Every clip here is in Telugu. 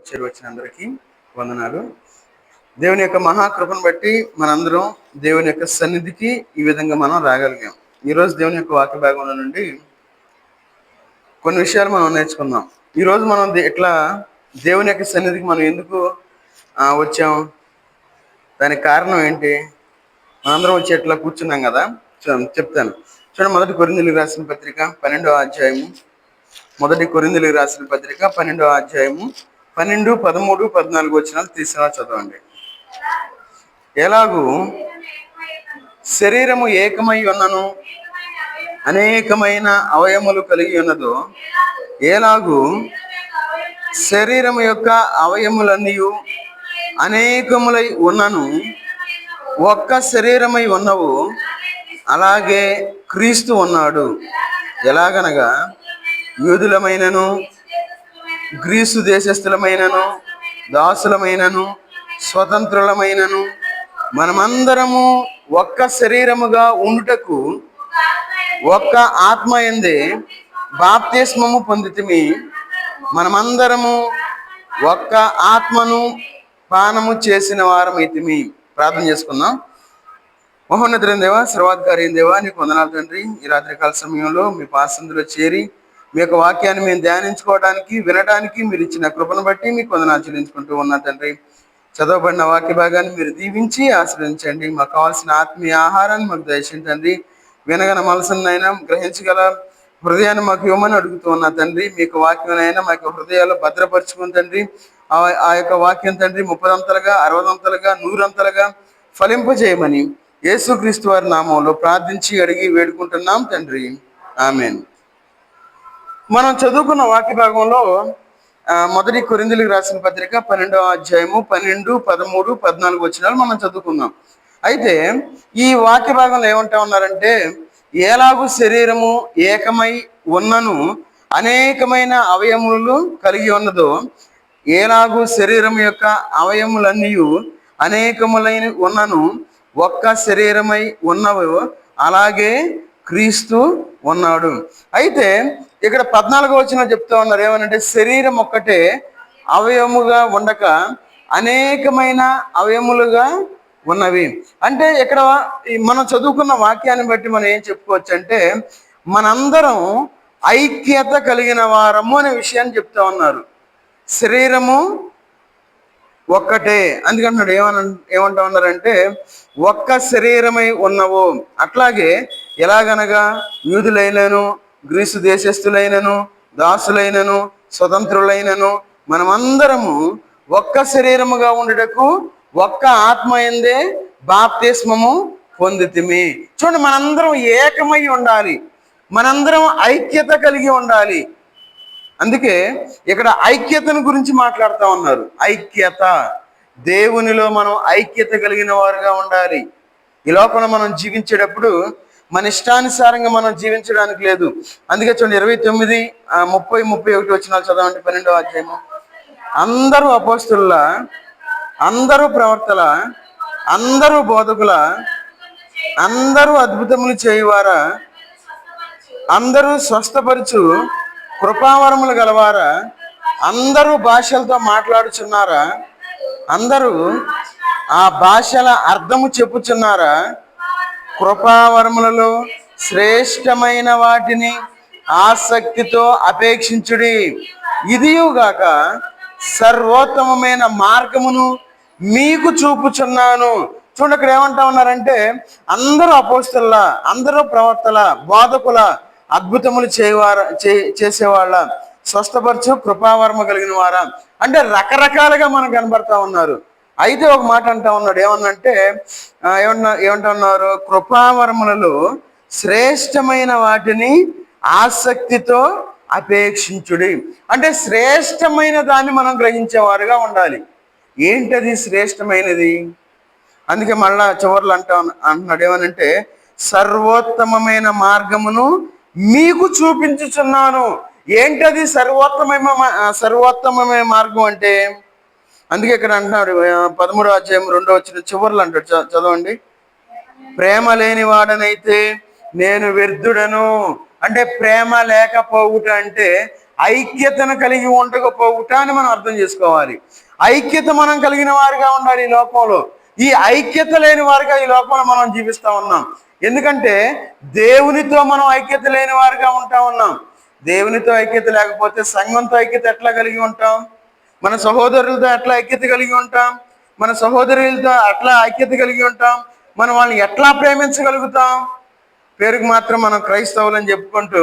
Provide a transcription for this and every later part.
చేరి వచ్చిన అందరికీ వందనాలు. దేవుని యొక్క మహాకృపను బట్టి మనందరం దేవుని యొక్క సన్నిధికి ఈ విధంగా మనం రాగలిగాం. ఈరోజు దేవుని యొక్క వాక్య భాగంలో నుండి కొన్ని విషయాలు మనం నేర్చుకుందాం. ఈరోజు మనం ఇట్లా దేవుని యొక్క సన్నిధికి మనం ఎందుకు వచ్చాం, దానికి కారణం ఏంటి, మనందరం వచ్చి ఎట్లా కూర్చున్నాం కదా చెప్తాను. చూడండి, మొదటి కొరింథీయులకు రాసిన పత్రిక 12వ అధ్యాయము, మొదటి కొరింథీయులకు రాసిన పత్రిక 12వ అధ్యాయము 12, 13, 14 వచనాలు తీసుకురా చదవండి. ఎలాగూ శరీరము ఏకమై ఉన్నను అనేకమైన అవయములు కలిగి ఉన్నదో, ఎలాగూ శరీరము యొక్క అవయములన్నీ అనేకములై ఉన్నను ఒక్క శరీరమై ఉన్నవు, అలాగే క్రీస్తు ఉన్నాడు. ఎలాగనగా యూదులమైనను గ్రీసు దేశస్థులమైనను దాసులమైనను స్వతంత్రులమైనను మనమందరము ఒక్క శరీరముగా ఉండుటకు ఒక్క ఆత్మ యందే బాప్తిస్మము పొందితిమి. మనమందరము ఒక్క ఆత్మను పానము చేసిన వారమైతిమి. ప్రార్థన చేసుకుందాం. మహోన్నతుడైన దేవా, సర్వాధికారి అయిన దేవా, నీకు వందనాలు తండ్రి. ఈ రాత్రికాల సమయంలో మీ పాసందులో చేరి మీ యొక్క వాక్యాన్ని మేము ధ్యానించుకోవడానికి, వినడానికి మీరు ఇచ్చిన కృపను బట్టి మీకు వందనాలు చెల్లించుకుంటూ ఉన్నా తండ్రి. చదవబడిన వాక్య భాగాన్ని మీరు దీవించి ఆశ్రయించండి. మాకు కావాల్సిన ఆత్మీయ ఆహారాన్ని మాకు దయచేయండి. వినగల మనసునైనా గ్రహించగల హృదయాన్ని మాకు ఇవ్వమని అడుగుతూ ఉన్నా తండ్రి. మీకు వాక్యంనైనా మా యొక్క హృదయాల్లో భద్రపరుచుకుని తండ్రి, ఆ యొక్క వాక్యం తండ్రి 30 అంతలుగా 60 అంతలుగా 100 అంతలుగా ఫలింపజేయమని యేసుక్రీస్తు వారి నామంలో ప్రార్థించి అడిగి వేడుకుంటున్నాం తండ్రి, ఆమేన్. మనం చదువుకున్న వాక్య భాగంలో మొదటి కొరింథీయులకు రాసిన పత్రిక 12వ అధ్యాయము 12, 13, 14 వచనాలు మనం చదువుకున్నాం. అయితే ఈ వాక్య భాగంలో ఏమంటా ఉన్నారంటే, ఎలాగూ శరీరము ఏకమై ఉన్నను అనేకమైన అవయములు కలిగి ఉన్నదో, ఎలాగూ శరీరం యొక్క అవయములన్నీ అనేకములైన ఉన్నను ఒక్క శరీరమై ఉన్నవు, అలాగే క్రీస్తు ఉన్నాడు. అయితే ఇక్కడ 14వ వచనం చెప్తా ఉన్నారు ఏమనంటే, శరీరం ఒక్కటే అవయముగా ఉండక అనేకమైన అవయములుగా ఉన్నవి. అంటే ఇక్కడ మనం చదువుకున్న వాక్యాన్ని బట్టి మనం ఏం చెప్పుకోవచ్చు అంటే, మనందరం ఐక్యత కలిగిన వారము అనే విషయాన్ని చెప్తా ఉన్నారు. శరీరము ఒక్కటే, అందుకంటున్నాడు. ఏమంటా ఉన్నారంటే, ఒక్క శరీరమై ఉన్నవు. అట్లాగే ఎలాగనగా యూదులైనను గ్రీసు దేశస్థులైనను దాసులైనను స్వతంత్రులైనను మనమందరము ఒక్క శరీరముగా ఉండుటకు ఒక్క ఆత్మ యందే బాప్తిస్మము పొందితిమి. చూడండి, మనందరం ఏకమై ఉండాలి, మనందరం ఐక్యత కలిగి ఉండాలి. అందుకే ఇక్కడ ఐక్యతను గురించి మాట్లాడుతూ ఉన్నారు. ఐక్యత, దేవునిలో మనం ఐక్యత కలిగిన వారుగా ఉండాలి. ఈ లోకంలో మనం జీవించేటప్పుడు మన ఇష్టానుసారంగా మనం జీవించడానికి లేదు. అందుకే చూడండి, 29, 30, 31 వచనాలు చదవండి. 12వ అధ్యాయము. అందరూ అపోస్తుల, అందరూ ప్రవర్తల, అందరూ బోధకుల, అందరూ అద్భుతములు చేయువారా, అందరూ స్వస్థపరచు కృపావరములు గలవారా, అందరూ భాషలతో మాట్లాడుచున్నారా, అందరూ ఆ భాషల అర్థము చెప్పుచున్నారా, కృపావరములలో శ్రేష్టమైన వాటిని ఆసక్తితో అపేక్షించుడి. ఇదియుగాక సర్వోత్తమమైన మార్గమును మీకు చూపుచున్నాను. చూడండి, ఇక్కడ ఏమంటా ఉన్నారంటే, అందరూ అపోస్తలుల, అందరూ ప్రవక్తల, బోధకుల, అద్భుతములు చేసేవాళ్ళ, స్వస్థపరచు కృపావరము కలిగిన వారా, అంటే రకరకాలుగా మనకు కనబడతా ఉన్నారు. అయితే ఒక మాట అంటా ఉన్నాడు. ఏమంటా ఉన్నారు? కృపావరములలో శ్రేష్టమైన వాటిని ఆసక్తితో అపేక్షించుడి. అంటే శ్రేష్టమైన దాన్ని మనం గ్రహించేవారుగా ఉండాలి. ఏంటది శ్రేష్టమైనది? అందుకే మళ్ళా చివర్లు అంటున్నాడు ఏమనంటే, సర్వోత్తమమైన మార్గమును మీకు చూపించుచున్నాను. ఏంటది సర్వోత్తమమైన మార్గం అంటే? అందుకే ఇక్కడ అంటున్నాడు 13వ అధ్యాయం 2వ వచనం చివర్లు అంటాడు, చదవండి. ప్రేమ లేని వాడనైతే నేను వ్యర్థుడను. అంటే ప్రేమ లేకపోవుట అంటే ఐక్యతను కలిగి ఉండకపోవుట అని మనం అర్థం చేసుకోవాలి. ఐక్యత మనం కలిగిన వారిగా ఉండాలి ఈ లోకంలో. ఈ ఐక్యత లేని వారిగా ఈ లోకంలో మనం జీవిస్తూ ఉన్నాం. ఎందుకంటే దేవునితో మనం ఐక్యత లేని వారిగా ఉంటా ఉన్నాం. దేవునితో ఐక్యత లేకపోతే సంఘంతో ఐక్యత ఎట్లా కలిగి ఉంటాం? మన సహోదరులతో ఎట్లా ఐక్యత కలిగి ఉంటాం? మన సహోదరులతో అట్లా ఐక్యత కలిగి ఉంటాం? మనం వాళ్ళని ఎట్లా ప్రేమించగలుగుతాం? పేరుకు మాత్రం మనం క్రైస్తవులని చెప్పుకుంటూ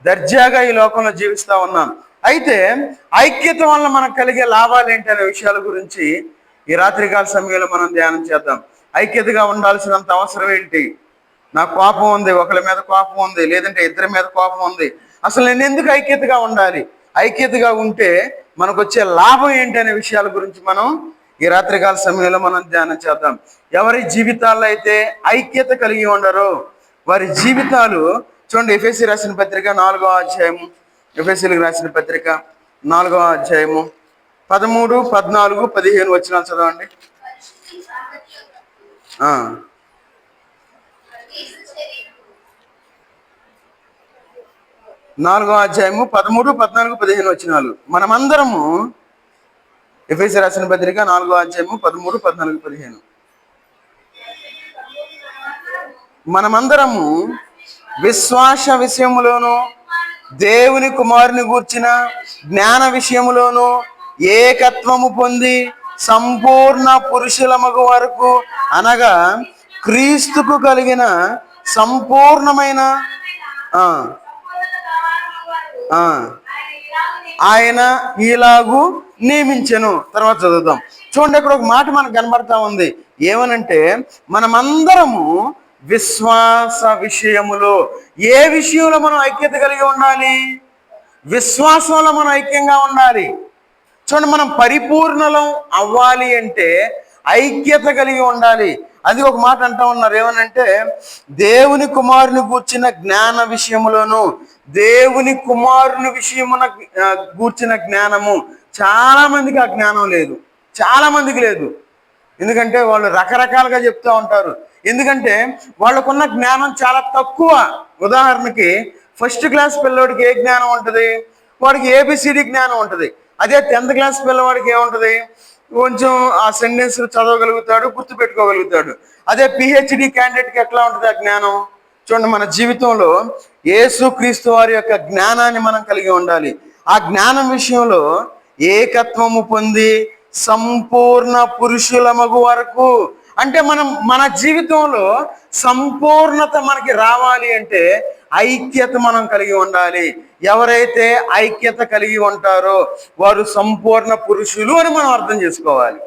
దర్జాగా ఈ లోకంలో జీవిస్తూ ఉన్నాం. అయితే ఐక్యత వల్ల మనకు కలిగే లాభాలు ఏంటి అనే విషయాల గురించి ఈ రాత్రికాల సమయంలో మనం ధ్యానం చేద్దాం. ఐక్యతగా ఉండాల్సినంత అవసరం ఏంటి? నాకు కోపం ఉంది, ఒకరి మీద కోపం ఉంది, లేదంటే ఇద్దరి మీద కోపం ఉంది, అసలు నేను ఎందుకు ఐక్యతగా ఉండాలి? ఐక్యతగా ఉంటే మనకు వచ్చే లాభం ఏంటి అనే విషయాల గురించి మనం ఈ రాత్రికాల సమయంలో మనం ధ్యానం చేద్దాం. ఎవరి జీవితాల్లో అయితే ఐక్యత కలిగి ఉండరో వారి జీవితాలు చూడండి. ఎఫెసీ రాసిన పత్రిక 4వ అధ్యాయము, ఎఫెసీలకు రాసిన పత్రిక 4వ అధ్యాయము 13, 14, 15 వచనాలు చదవండి. 4వ అధ్యాయము 13, 14, 15 వచనాలు. మనమందరము ఎఫెసీ రాసిన పత్రిక 4వ అధ్యాయము 13, 14, 15. మనమందరము విశ్వాస విషయములోను దేవుని కుమారుని గూర్చిన జ్ఞాన విషయములోను ఏకత్వము పొంది సంపూర్ణ పురుషుల మగు వరకు, అనగా క్రీస్తుకు కలిగిన సంపూర్ణమైన ఆయన ఇలాగు నియమించెను. తర్వాత చదువుదాం. చూడండి, ఇక్కడ ఒక మాట మనకు కనబడతా ఉంది. ఏమనంటే మనమందరము విశ్వాస విషయములో, ఏ విషయంలో మనం ఐక్యత కలిగి ఉండాలి? విశ్వాసంలో మనం ఐక్యంగా ఉండాలి. చూడండి, మనం పరిపూర్ణలం అవ్వాలి అంటే ఐక్యత కలిగి ఉండాలి. అది ఒక మాట అంటా ఉన్నారు. ఏమనంటే దేవుని కుమారుని గూర్చిన జ్ఞాన విషయములోను, దేవుని కుమారుని విషయమున గూర్చిన జ్ఞానము. చాలా మందికి ఆ జ్ఞానం లేదు, చాలా మందికి లేదు. ఎందుకంటే వాళ్ళు రకరకాలుగా చెప్తూ ఉంటారు. ఎందుకంటే వాళ్ళకున్న జ్ఞానం చాలా తక్కువ. ఉదాహరణకి ఫస్ట్ క్లాస్ పిల్లవాడికి ఏ జ్ఞానం ఉంటుంది? వాడికి ఏబిసిడి జ్ఞానం ఉంటుంది. అదే 10th క్లాస్ పిల్లవాడికి ఏముంటుంది? కొంచెం ఆ సెంటెన్స్ చదవగలుగుతాడు, గుర్తుపెట్టుకోగలుగుతాడు. అదే పిహెచ్డి క్యాండిడేట్కి ఎట్లా ఉంటుంది ఆ జ్ఞానం? చూడండి, మన జీవితంలో యేసుక్రీస్తు వారి యొక్క జ్ఞానాన్ని మనం కలిగి ఉండాలి. ఆ జ్ఞానం విషయంలో ఏకత్వము పొంది సంపూర్ణ పురుషుల మగు వరకు, అంటే మన జీవితంలో సంపూర్ణత మనకి రావాలి అంటే ఐక్యత మనం కలిగి ఉండాలి. ఎవరైతే ఐక్యత కలిగి ఉంటారో వారు సంపూర్ణ పురుషులు అని మనం అర్థం చేసుకోవాలి.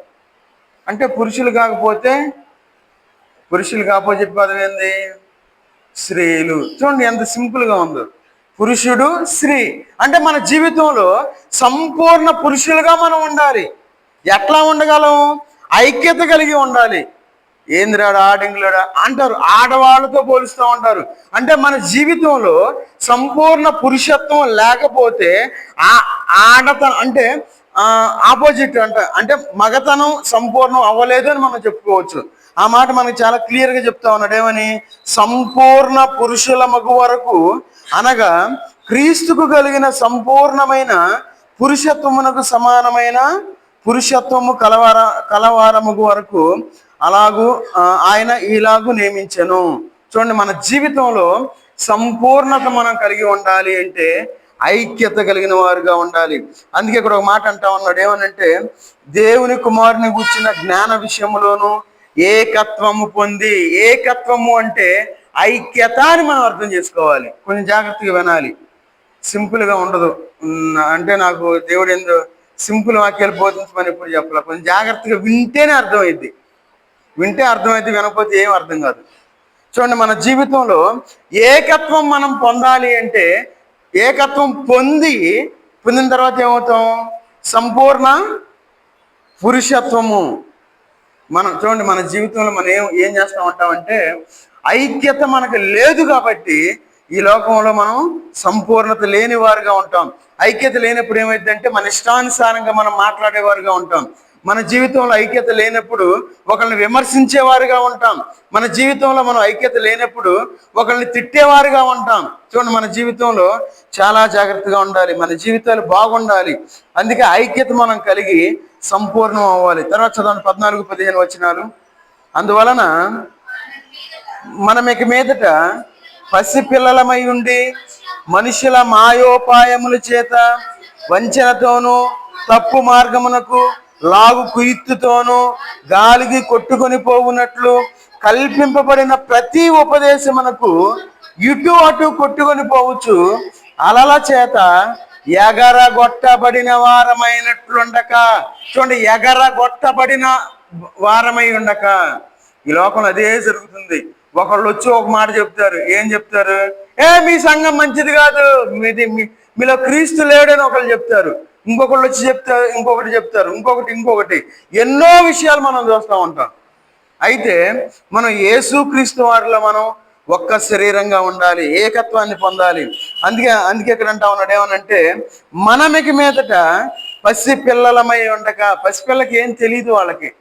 అంటే పురుషులు కాకపోతే చెప్పే పదం ఏంది? స్త్రీలు. చూడండి ఎంత సింపుల్గా ఉందో. పురుషుడు, స్త్రీ అంటే మన జీవితంలో సంపూర్ణ పురుషులుగా మనం ఉండాలి. ఎట్లా ఉండగలం? ఐక్యత కలిగి ఉండాలి. ఏంద్రాడు ఆడింగ్లాడా అంటారు, ఆడవాళ్ళతో పోలుస్తూ ఉంటారు. అంటే మన జీవితంలో సంపూర్ణ పురుషత్వం లేకపోతే ఆడతనం అంటే ఆపోజిట్ అంటే మగతనం సంపూర్ణం అవ్వలేదు అని మనం చెప్పుకోవచ్చు. ఆ మాట మనకు చాలా క్లియర్గా చెప్తా ఉన్నాడు. ఏమని? సంపూర్ణ పురుషుల మగు వరకు, అనగా క్రీస్తుకు కలిగిన సంపూర్ణమైన పురుషత్వమునకు సమానమైన పురుషత్వము కలవారముగు వరకు అలాగూ ఆయన ఇలాగూ నియమించెను. చూడండి, మన జీవితంలో సంపూర్ణత మనం కలిగి ఉండాలి అంటే ఐక్యత కలిగిన వారుగా ఉండాలి. అందుకే ఇక్కడ ఒక మాట అంటా ఉన్నాడు. ఏమనంటే దేవుని కుమారుని గూర్చిన జ్ఞాన విషయంలోను ఏకత్వము పొంది. ఏకత్వము అంటే ఐక్యత అని మనం అర్థం చేసుకోవాలి. కొంచెం జాగ్రత్తగా వినాలి, సింపుల్గా ఉండదు. అంటే నాకు దేవుడు ఏందో సింపుల్ వాక్యాలు బోధించమని ఎప్పుడు చెప్పాలి. కొంచెం జాగ్రత్తగా వింటేనే అర్థమైద్ది. వింటే అర్థమైతే, వినకపోతే ఏం అర్థం కాదు. చూడండి, మన జీవితంలో ఏకత్వం మనం పొందాలి అంటే ఏకత్వం పొందిన తర్వాత ఏమవుతాం? సంపూర్ణ పురుషత్వము. మనం చూడండి, మన జీవితంలో మనం ఏం చేస్తూ ఉంటామంటే ఐక్యత మనకు లేదు కాబట్టి ఈ లోకంలో మనం సంపూర్ణత లేని వారుగా ఉంటాం. ఐక్యత లేనప్పుడు ఏమైందంటే మన ఇష్టానుసారంగా మనం మాట్లాడేవారుగా ఉంటాం. మన జీవితంలో ఐక్యత లేనప్పుడు ఒకరిని విమర్శించేవారుగా ఉంటాం. మన జీవితంలో మనం ఐక్యత లేనప్పుడు ఒకరిని తిట్టేవారుగా ఉంటాం. చూడండి, మన జీవితంలో చాలా జాగ్రత్తగా ఉండాలి, మన జీవితాలు బాగుండాలి. అందుకే ఐక్యత మనం కలిగి సంపూర్ణం అవ్వాలి. తర్వాత చదవండి 14-15 వచనాలు. అందువలన మనం ఇక మీదట పసిపిల్లలమై ఉండి మనుషుల మాయోపాయముల చేత వంచనతోనూ తప్పు మార్గమునకు లాగు కుయుత్తుతోనూ గాలికి కొట్టుకొని పోవునట్లు కల్పింపబడిన ప్రతి ఉపదేశమునకు ఇటు అటు కొట్టుకొని పోవచ్చు అలల చేత ఎగరగొట్టబడిన వారమైనట్లుండక. చూడండి, ఎగరగొట్టబడిన వారమై ఉండక. ఈ లోకంలో అదే జరుగుతుంది. ఒకళ్ళు వచ్చి ఒక మాట చెప్తారు. ఏం చెప్తారు? మీ సంఘం మంచిది కాదు, మీలో క్రీస్తు లేడని ఒకళ్ళు చెప్తారు. ఇంకొకళ్ళు వచ్చి చెప్తారు, ఇంకొకటి ఎన్నో విషయాలు మనం చూస్తూ ఉంటాం. అయితే మనం యేసుక్రీస్తు వారిలో మనం ఒక్క శరీరంగా ఉండాలి, ఏకత్వాన్ని పొందాలి. అందుకే ఇక్కడ అంటా ఉన్నాడు ఏమనంటే, మనమికి మీదట పసి పిల్లలమై ఉండక. పసిపిల్లకి ఏం తెలియదు, వాళ్ళకి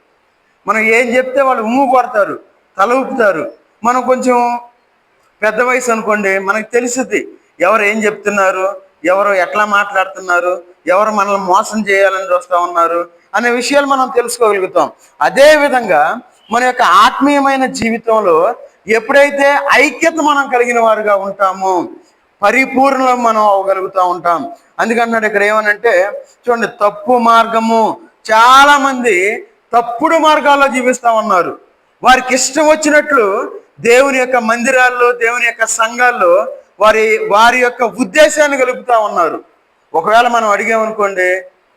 మనం ఏం చెప్తే వాళ్ళు ఉమ్ము కొడతారు, తల ఊపుతారు. మనం కొంచెం పెద్ద వయసు అనుకోండి, మనకు తెలుస్తుంది ఎవరు ఏం చెప్తున్నారు, ఎవరు ఎట్లా మాట్లాడుతున్నారు, ఎవరు మనల్ని మోసం చేయాలని చూస్తూ ఉన్నారు అనే విషయాలు మనం తెలుసుకోగలుగుతాం. అదేవిధంగా మన యొక్క ఆత్మీయమైన జీవితంలో ఎప్పుడైతే ఐక్యత మనం కలిగిన వారుగా ఉంటామో పరిపూర్ణం మనం అవ్వగలుగుతూ ఉంటాం. అందుకన్నాడు ఇక్కడ ఏమనంటే, చూడండి, తప్పు మార్గము. చాలా మంది తప్పుడు మార్గాల్లో జీవిస్తూ ఉన్నారు. వారికి ఇష్టం వచ్చినట్లు దేవుని యొక్క మందిరాల్లో, దేవుని యొక్క సంఘాల్లో వారి యొక్క ఉద్దేశాన్ని కలుపుతా ఉన్నారు. ఒకవేళ మనం అడిగామనుకోండి,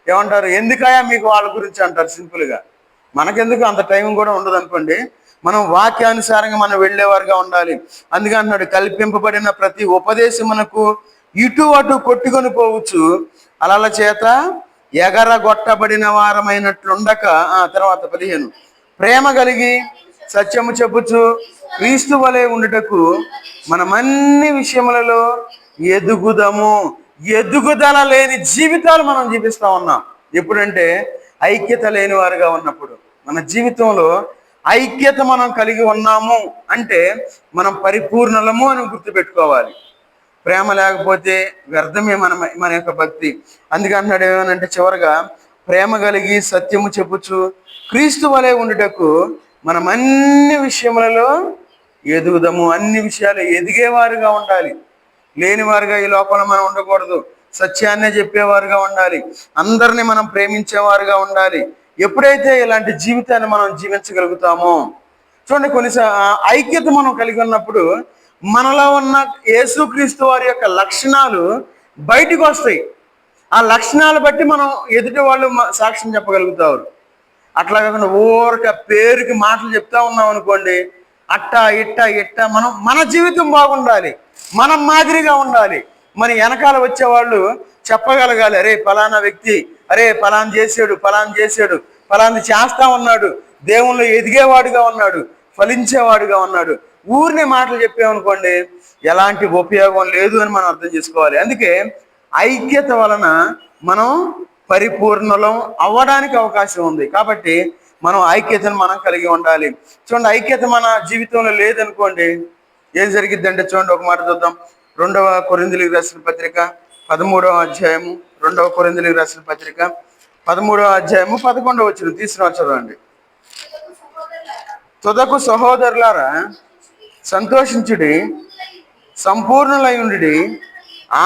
ఏమంటారు? ఎందుకయా మీకు వాళ్ళ గురించి అంటారు సింపుల్గా. మనకెందుకు అంత టైం కూడా ఉండదు అనుకోండి. మనం వాక్యానుసారంగా మనం వెళ్ళేవారుగా ఉండాలి. అందుకే అంటున్నాడు, కల్పింపబడిన ప్రతి ఉపదేశమునకు ఇటు అటు కొట్టుకొని పోవచ్చు అలల చేత ఎగరగొట్టబడిన వారమైనట్లుండక. తర్వాత 15, ప్రేమ కలిగి సత్యము చెప్పుచు క్రీస్తు వలె ఉండుటకు మనమన్ని విషయములలో ఎదుగుదము. ఎదుగుదల లేని జీవితాలు మనం జీవిస్తూ ఉన్నాం. ఎప్పుడంటే ఐక్యత లేని వారుగా ఉన్నప్పుడు. మన జీవితంలో ఐక్యత మనం కలిగి ఉన్నాము అంటే మనం పరిపూర్ణలము అని గుర్తుపెట్టుకోవాలి. ప్రేమ లేకపోతే వ్యర్థమే మన యొక్క భక్తి. అందుకే అంటున్నాడు ఏమనంటే చివరగా, ప్రేమ కలిగి సత్యము చెప్పుచు క్రీస్తు వలె ఉండుటకు మనం అన్ని విషయములలో ఎదుగుదము. అన్ని విషయాలు ఎదిగేవారుగా ఉండాలి, లేనివారుగా ఈ లోకంలో మనం ఉండకూడదు. సత్యాన్నే చెప్పేవారుగా ఉండాలి, అందరినీ మనం ప్రేమించేవారుగా ఉండాలి. ఎప్పుడైతే ఇలాంటి జీవితాన్ని మనం జీవించగలుగుతామో, చూడండి, ఐక్యత మనం కలిగి ఉన్నప్పుడు మనలో ఉన్న యేసుక్రీస్తు వారి యొక్క లక్షణాలు బయటికి వస్తాయి. ఆ లక్షణాలు బట్టి మనం ఎదుటి వాళ్ళు సాక్ష్యం చెప్పగలుగుతారు. అట్లా కాకుండా ఊరక పేరుకి మాటలు చెప్తా ఉన్నాం అనుకోండి, ఇట్ట మన జీవితం బాగుండాలి, మనం మాదిరిగా ఉండాలి. మన వెనకాల వచ్చేవాళ్ళు చెప్పగలగాలి, అరే ఫలానా వ్యక్తి, అరే ఫలానా చేసాడు, ఫలాంది చేస్తా ఉన్నాడు, దేవుళ్ళు ఎదిగేవాడుగా ఉన్నాడు, ఫలించేవాడుగా ఉన్నాడు. ఊరినే మాటలు చెప్పామనుకోండి, ఎలాంటి ఉపయోగం లేదు అని మనం అర్థం చేసుకోవాలి. అందుకే ఐక్యత వలన మనం పరిపూర్ణలం అవ్వడానికి అవకాశం ఉంది. కాబట్టి మనం ఐక్యతను మనం కలిగి ఉండాలి. చూడండి, ఐక్యత మన జీవితంలో లేదనుకోండి, ఏం జరిగిద్దంటే చూడండి, ఒక మాట చూద్దాం. 2వ కొరింథీయులకు రాసిన పత్రిక 13వ అధ్యాయము, 2వ కొరింథీయులకు రాసిన పత్రిక 13వ అధ్యాయము 11వ వచనం తీసుకుని చదవండి. తుదకు సహోదరులారా, సంతోషించుడి, సంపూర్ణులై ఉండుడి,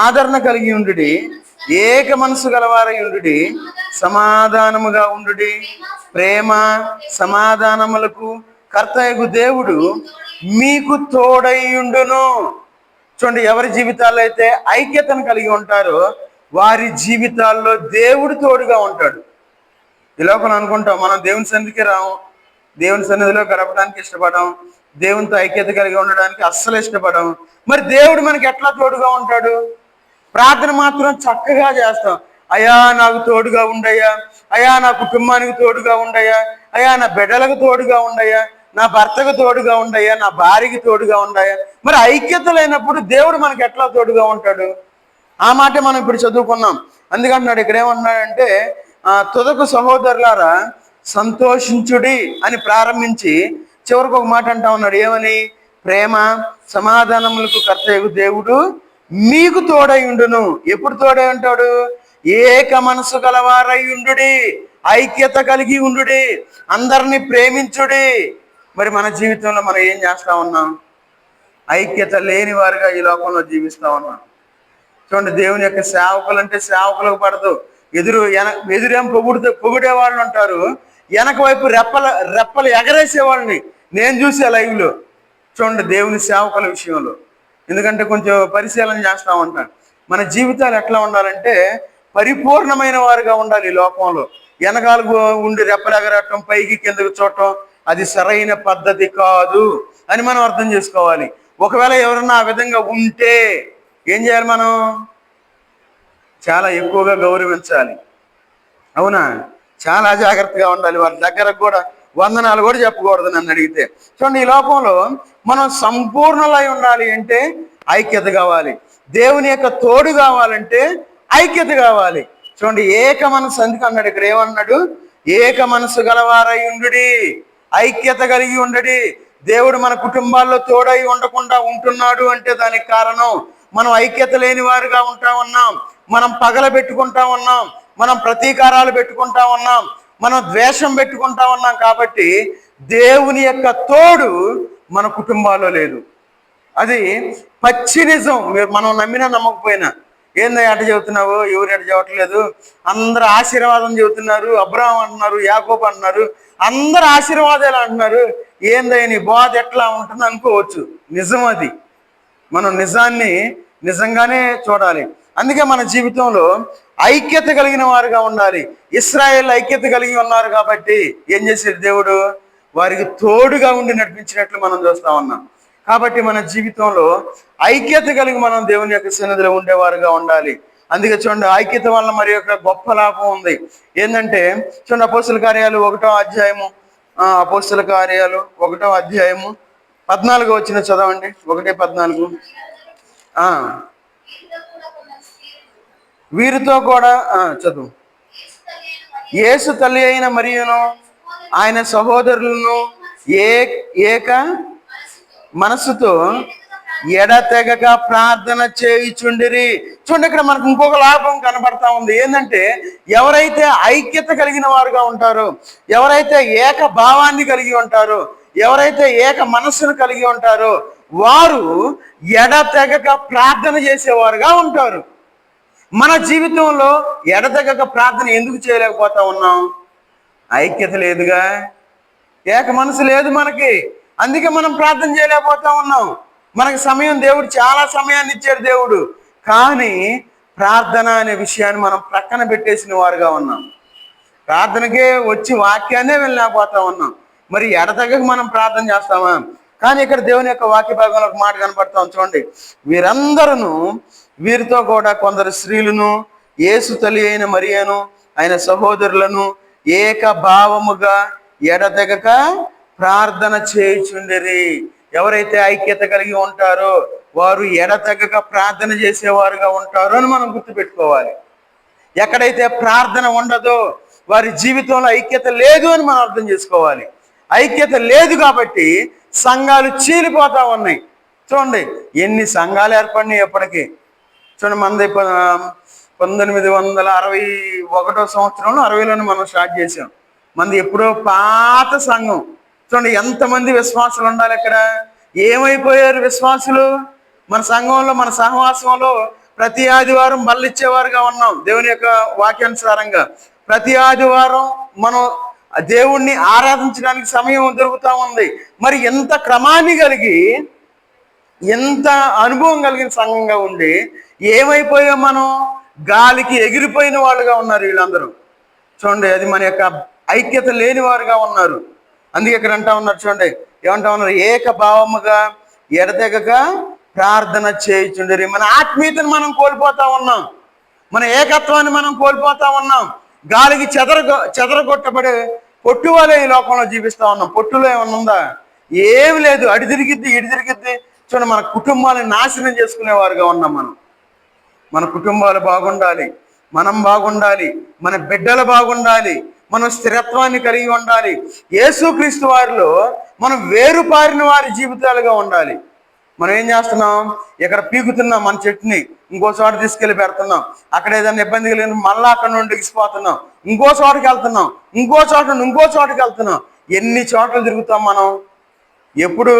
ఆదరణ కలిగి ఉండుడి, ఏక మనసు గలవారై ఉండుడి, సమాధానముగా ఉండుడి. ప్రేమ సమాధానములకు కర్తయగు దేవుడు మీకు తోడై ఉండును. చూడండి, ఎవరి జీవితాల్లో అయితే ఐక్యతను కలిగి ఉంటారో వారి జీవితాల్లో దేవుడు తోడుగా ఉంటాడు. ఈ లోపల అనుకుంటాం మనం దేవుని సన్నిధికి రాము, దేవుని సన్నిధిలో గడపడానికి ఇష్టపడం, దేవునితో ఐక్యత కలిగి ఉండడానికి అస్సలు ఇష్టపడం. మరి దేవుడు మనకి ఎట్లా తోడుగా ఉంటాడు? ప్రార్థన మాత్రం చక్కగా చేస్తాం. అయ్యా నాకు తోడుగా ఉండయ్యా, అయ్యా నా కుటుంబానికి తోడుగా ఉండయ్యా, అయ్యా నా బిడ్డలకు తోడుగా ఉండయ్యా, నా భర్తకు తోడుగా ఉండయ్యా, నా భార్యకి తోడుగా ఉండయ్యా. మరి ఐక్యత లేనప్పుడు దేవుడు మనకి ఎట్లా తోడుగా ఉంటాడు? ఆ మాట మనం ఇప్పుడు చదువుకున్నాం. అందుకంటున్నాడు ఇక్కడ ఏమంటున్నాడంటే, తుదకు సహోదరులారా, సంతోషించుడి అని ప్రారంభించి చివరికి ఒక మాట అంటా ఉన్నాడు. ఏమని? ప్రేమ సమాధానములకు కర్తయగు దేవుడు మీకు తోడై ఉండును. ఎప్పుడు తోడై ఉంటాడు? ఏక మనసు గలవారై ఉండుడి, ఐక్యత కలిగి ఉండుడి, అందరినీ ప్రేమించుడి. మరి మన జీవితంలో మనం ఏం చేస్తా ఉన్నాం? ఐక్యత లేని వారుగా ఈ లోకంలో జీవిస్తా ఉన్నాం. చూడండి, దేవుని యొక్క సేవకులు అంటే సేవకులకు పడదు. ఎదురేం పొగిడే వాళ్ళు ఉంటారు, వెనక వైపు రెప్పలు ఎగరేసే వాళ్ళని నేను చూసే లైవ్లో. చూడండి, దేవుని సేవకుల విషయంలో. ఎందుకంటే కొంచెం పరిశీలన చేస్తూ ఉంటాను. మన జీవితాలు ఎట్లా ఉండాలంటే పరిపూర్ణమైన వారుగా ఉండాలి. ఈ లోకంలో వెనకాలకు ఉండి రెప్పలు ఎగరటం, పైకి కిందకు చూడటం, అది సరైన పద్ధతి కాదు అని మనం అర్థం చేసుకోవాలి. ఒకవేళ ఎవరన్నా ఆ విధంగా ఉంటే ఏం చేయాలి? మనం చాలా ఎక్కువగా గౌరవించాలి. అవునా? చాలా జాగ్రత్తగా ఉండాలి. వారి దగ్గరకు కూడా వందనాలు కూడా చెప్పకూడదు నన్ను అడిగితే. చూడండి, ఈ లోకంలో మనం సంపూర్ణలై ఉండాలి అంటే ఐక్యత కావాలి. దేవుని యొక్క తోడు కావాలంటే ఐక్యత కావాలి. చూడండి, ఏక మనసు అందుకు అన్నాడు. ఇక్కడ ఏమన్నాడు? ఏక మనసు గలవారై ఉండుడి, ఐక్యత కలిగి ఉండడి. దేవుడు మన కుటుంబాల్లో తోడై ఉండకుండా ఉంటున్నాడు అంటే దానికి కారణం మనం ఐక్యత లేని వారుగా ఉంటా ఉన్నాం. మనం పగల పెట్టుకుంటా ఉన్నాం, మనం ప్రతీకారాలు పెట్టుకుంటా ఉన్నాం, మనం ద్వేషం పెట్టుకుంటా ఉన్నాం. కాబట్టి దేవుని యొక్క తోడు మన కుటుంబాల్లో లేదు. అది పచ్చి నిజం. మనం నమ్మినా నమ్మకపోయినా. ఏందో ఎట చెబుతున్నావు? ఎవరు ఎట చెప్పట్లేదు, అందరు ఆశీర్వాదం చెబుతున్నారు. అబ్రహాం అంటున్నారు, యాకోబు అంటున్నారు, అందరు ఆశీర్వాదాలు అంటున్నారు. ఏందో నీ బోధ ఎట్లా ఉంటుంది అనుకోవచ్చు. నిజం అది. మనం నిజాన్ని నిజంగానే చూడాలి. అందుకే మన జీవితంలో ఐక్యత కలిగిన వారుగా ఉండాలి. ఇశ్రాయేల్ ఐక్యత కలిగి ఉన్నారు కాబట్టి ఏం చేశాడు దేవుడు? వారికి తోడుగా ఉండి నడిపించినట్లు మనం చూస్తా ఉన్నాం. కాబట్టి మన జీవితంలో ఐక్యత కలిగి మనం దేవుని యొక్క సన్నిధిలో ఉండేవారుగా ఉండాలి. అందుకే చూడండి, ఐక్యత వల్ల మరి యొక్క గొప్ప లాభం ఉంది. ఏంటంటే చూడండి, అపోస్తల కార్యాలు 1వ అధ్యాయము, అపోస్తల కార్యాలు 1వ అధ్యాయము 14 వచ్చిన చదవండి. 1:14. వీరితో కూడా చదువు. యేసు తల్లి అయిన మరియును ఆయన సహోదరులను ఏక మనసుతో ఎడతెగక ప్రార్థన చేయుచుండిరి. చూడండి, ఇక్కడ మనకు ఇంకొక లాభం కనబడతా ఉంది. ఏంటంటే ఎవరైతే ఐక్యత కలిగిన వారుగా ఉంటారో, ఎవరైతే ఏక భావాన్ని కలిగి ఉంటారో, ఎవరైతే ఏక మనస్సును కలిగి ఉంటారో వారు ఎడతెగక ప్రార్థన చేసేవారుగా ఉంటారు. మన జీవితంలో ఎడతెగక ప్రార్థన ఎందుకు చేయలేకపోతా ఉన్నాం? ఐక్యత లేదుగా, ఏక మనసు లేదు మనకి. అందుకే మనం ప్రార్థన చేయలేకపోతా ఉన్నాం. మనకి సమయం దేవుడు చాలా సమయాన్ని ఇచ్చాడు దేవుడు, కానీ ప్రార్థన అనే విషయాన్ని మనం ప్రక్కన పెట్టేసిన వారుగా ఉన్నాం. ప్రార్థనకే వచ్చి వాక్యాన్నే వెళ్ళలేకపోతా ఉన్నాం. మరి ఎడతెగక మనం ప్రార్థన చేస్తామా? కానీ ఇక్కడ దేవుని యొక్క వాక్య భాగంలో ఒక మాట కనపడతాం. చూడండి, వీరితో కూడా కొందరు స్త్రీలను యేసు తల్లి అయిన మరియను ఆయన సహోదరులను ఏక భావముగా ఎడతెగక ప్రార్థన చేయుచుండిరి. ఎవరైతే ఐక్యత కలిగి ఉంటారో వారు ఎడతెగక ప్రార్థన చేసేవారుగా ఉంటారు అని మనం గుర్తుపెట్టుకోవాలి. ఎక్కడైతే ప్రార్థన ఉండదో వారి జీవితంలో ఐక్యత లేదు అని మనం అర్థం చేసుకోవాలి. ఐక్యత లేదు కాబట్టి సంఘాలు చీలిపోతా ఉన్నాయి. చూడండి, ఎన్ని సంఘాలు ఏర్పడినాయి ఎప్పటికీ. చూడండి, మనది 1961 సంవత్సరంలో 60లోనే మనం స్టార్ట్ చేసాం. మనది ఎప్పుడో పాత సంఘం. చూడండి, ఎంతమంది విశ్వాసులు ఉండాలి ఇక్కడ. ఏమైపోయారు విశ్వాసులు? మన సంఘంలో, మన సహవాసంలో ప్రతి ఆదివారం బలిచ్చేవారుగా ఉన్నాం. దేవుని యొక్క వాక్యానుసారంగా ప్రతి ఆదివారం మనం దేవుణ్ణి ఆరాధించడానికి సమయం దొరుకుతా ఉంది. మరి ఎంత క్రమాన్ని కలిగి, ఎంత అనుభవం కలిగిన సంఘంగా ఉండి ఏమైపోయాం మనం? గాలికి ఎగిరిపోయిన వాళ్ళుగా ఉన్నారు వీళ్ళందరూ. చూడండి, అది మన యొక్క ఐక్యత లేని వారుగా ఉన్నారు. అందుకే ఇక్కడ అంటా ఉన్నారు. చూడండి, ఏమంటా ఉన్నారు? ఏక భావముగా ఎడతెగక ప్రార్థన చేయుచుండిరి. మన ఆత్మీయతను మనం కోల్పోతా ఉన్నాం, మన ఏకత్వాన్ని మనం కోల్పోతా ఉన్నాం. గాలికి చెదరగొట్టబడే పొట్టు వాళ్ళే ఈ లోకంలో జీవిస్తా ఉన్నాం. పొట్టులో ఏమన్నా ఉందా? ఏమి లేదు. అడి తిరిగిద్ది, ఇడి తిరిగిద్ది. చూడండి, మన కుటుంబాలను నాశనం చేసుకునేవారుగా ఉన్నాం మనం. మన కుటుంబాలు బాగుండాలి, మనం బాగుండాలి, మన బిడ్డలు బాగుండాలి, మనం స్థిరత్వాన్ని కలిగి ఉండాలి. యేసుక్రీస్తు వారిలో మనం వేరుపారిన వారి జీవితాలుగా ఉండాలి. మనం ఏం చేస్తున్నాం? ఇక్కడ పీకుతున్నాం మన చెట్టుని, ఇంకో చోట తీసుకెళ్ళి పెడుతున్నాం. అక్కడ ఏదైనా ఇబ్బంది కలిగిన మళ్ళీ అక్కడ నుండి ఎగిసిపోతున్నాం, ఇంకో చోటకి వెళ్తున్నాం, ఇంకో చోట నుండి ఇంకో చోటకి వెళ్తున్నాం. ఎన్ని చోట్ల తిరుగుతాం మనం? ఎప్పుడు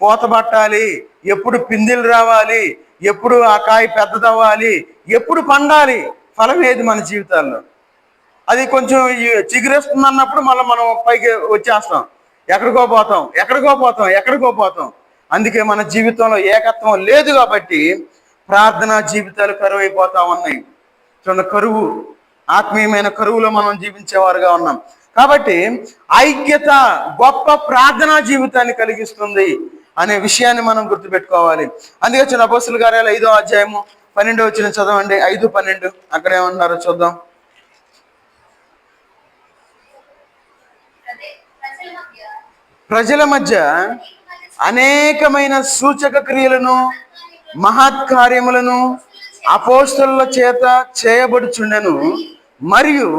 పూత పట్టాలి, ఎప్పుడు పిందెలు రావాలి, ఎప్పుడు ఆ కాయ పెద్దదవ్వాలి, ఎప్పుడు పండాలి, ఫలం ఏది మన జీవితాల్లో? అది కొంచెం చిగురేస్తుంది అన్నప్పుడు మళ్ళీ మనం పైకి వచ్చేస్తాం, ఎక్కడికో పోతాం, ఎక్కడికో పోతాం, ఎక్కడికో పోతాం. అందుకే మన జీవితంలో ఏకత్వం లేదు కాబట్టి ప్రార్థనా జీవితాలు కరువు అయిపోతా ఉన్నాయి. చూడండి, కరువు, ఆత్మీయమైన కరువులో మనం జీవించేవారుగా ఉన్నాం. కాబట్టి ఐక్యత గొప్ప ప్రార్థనా జీవితాన్ని కలిగిస్తుంది అనే విషయాన్ని మనం గుర్తుపెట్టుకోవాలి. అందుకే చూడండి, అపోస్తలుల కార్యాలు 5వ అధ్యాయము 12వ వచనం చదవండి. 5:12 అక్కడ ఏమన్నారో చూద్దాం. ప్రజల మధ్య అనేకమైన సూచక క్రియలను మహత్కార్యములను అపోస్తలుల చేత చేయబడుచుండెను, మరియు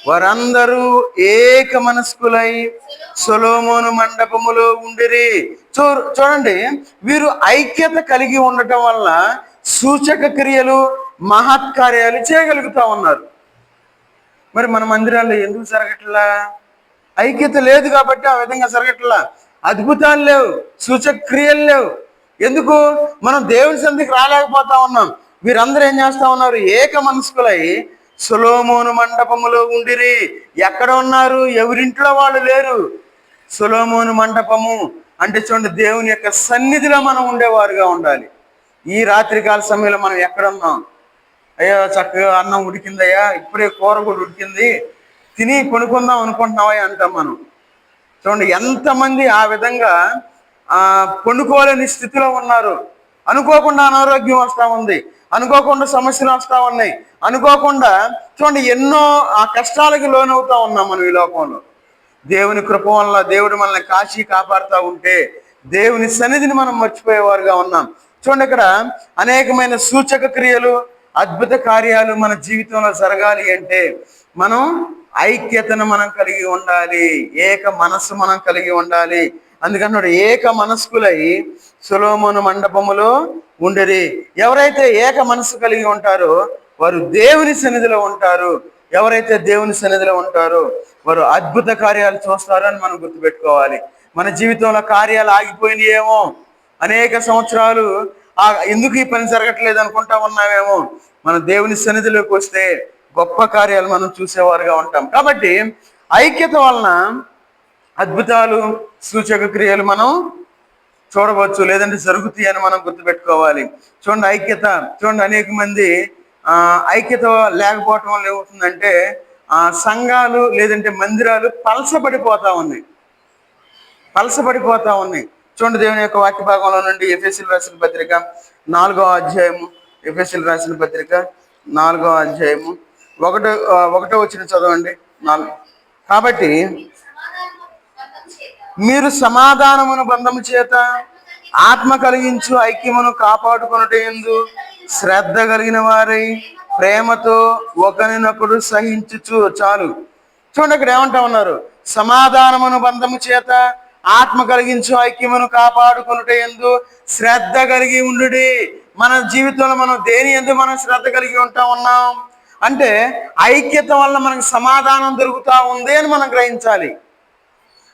వారందరూ ఏక మనస్కులై సొలొమోను మండపములో ఉండిరి. చూడండి, వీరు ఐక్యత కలిగి ఉండటం వల్ల సూచక క్రియలు మహత్కార్యాలు చేయగలుగుతా ఉన్నారు. మరి మన మందిరాల్లో ఎందుకు జరగట్లా? ఐక్యత లేదు కాబట్టి ఆ విధంగా జరగట్లా. అద్భుతాలు లేవు, సూచక క్రియలు లేవు. ఎందుకు? మనం దేవుని సన్నిధికి రాలేకపోతా ఉన్నాం. వీరందరూ ఏం చేస్తా ఉన్నారు? ఏక మనస్కులై సొలొమోను మండపములో ఉండిరి. ఎక్కడ ఉన్నారు? ఎవరింట్లో వాళ్ళు లేరు. సొలొమోను మండపము అంటే చూడండి, దేవుని యొక్క సన్నిధిలో మనం ఉండేవారుగా ఉండాలి. ఈ రాత్రికాల సమయంలో మనం ఎక్కడున్నాం? అయ్యో చక్కగా అన్నం ఉడికిందయ్యా, ఇప్పుడే కూర కూడా ఉడికింది, తిని కొనుక్కుందాం అనుకుంటున్నావా అంటాం మనం. చూడండి, ఎంతమంది ఆ విధంగా పండుకోలేని స్థితిలో ఉన్నారు. అనుకోకుండా అనారోగ్యం వస్తూ ఉంది, అనుకోకుండా సమస్యలు వస్తూ ఉన్నాయి, అనుకోకుండా చూడండి ఎన్నో ఆ కష్టాలకు లోనవుతా ఉన్నాం మనం ఈ లోకంలో. దేవుని కృప వల్ల దేవుడు మనల్ని కాచి కాపాడుతూ ఉంటే దేవుని సన్నిధిని మనం మర్చిపోయేవారుగా ఉన్నాం. చూడండి, ఇక్కడ అనేకమైన సూచక క్రియలు, అద్భుత కార్యాలు మన జీవితంలో జరగాలి అంటే మనం ఐక్యతను మనం కలిగి ఉండాలి, ఏక మనస్సు మనం కలిగి ఉండాలి. అందుకన్నాడు ఏక మనస్కులై సొలొమోను మండపములో ఉండేది. ఎవరైతే ఏక మనస్సు కలిగి ఉంటారో వారు దేవుని సన్నిధిలో ఉంటారు. ఎవరైతే దేవుని సన్నిధిలో ఉంటారో వారు అద్భుత కార్యాలు చూస్తారు అని మనం గుర్తుపెట్టుకోవాలి. మన జీవితంలో కార్యాలు ఆగిపోయినాయేమో, అనేక సంవత్సరాలు ఎందుకు ఈ పని జరగట్లేదు అనుకుంటా ఉన్నామేమో. మన దేవుని సన్నిధిలోకి వస్తే గొప్ప కార్యాలు మనం చూసేవారుగా ఉంటాం. కాబట్టి ఐక్యత వలన అద్భుతాలు, సూచక క్రియలు మనం చూడవచ్చు, లేదంటే జరుగుతాయి అని మనం గుర్తుపెట్టుకోవాలి. చూడండి, ఐక్యత చూడండి, అనేక మంది ఐక్యత లేకపోవటం వల్ల ఏమవుతుందంటే సంఘాలు లేదంటే మందిరాలు పలసపడిపోతా ఉన్నాయి. చూడండి, దేవుని యొక్క వాక్య భాగంలో నుండి ఎఫెసీయులకు రాసిన పత్రిక 4వ అధ్యాయము, ఎఫెసీయులకు రాసిన పత్రిక 4వ అధ్యాయము 1వ వచనం చదవండి. 4. కాబట్టి మీరు సమాధానమును బంధము చేత ఆత్మ కలిగించు ఐక్యమును కాపాడుకొనుటయందు శ్రద్ధ కలిగిన వారై ప్రేమతో ఒకరినొకడు సహించుచు. చాలు. చూడండి, ఇక్కడ ఏమంటా ఉన్నారు? సమాధానమును బంధము చేత ఆత్మ కలిగించు ఐక్యమును కాపాడుకొనుటయందు శ్రద్ధ కలిగి ఉండుడి. మన జీవితంలో మనం దేని యందు మనం శ్రద్ధ కలిగి ఉంటా ఉన్నాం అంటే ఐక్యత వల్ల మనకు సమాధానం దొరుకుతా ఉంది అని మనం గ్రహించాలి.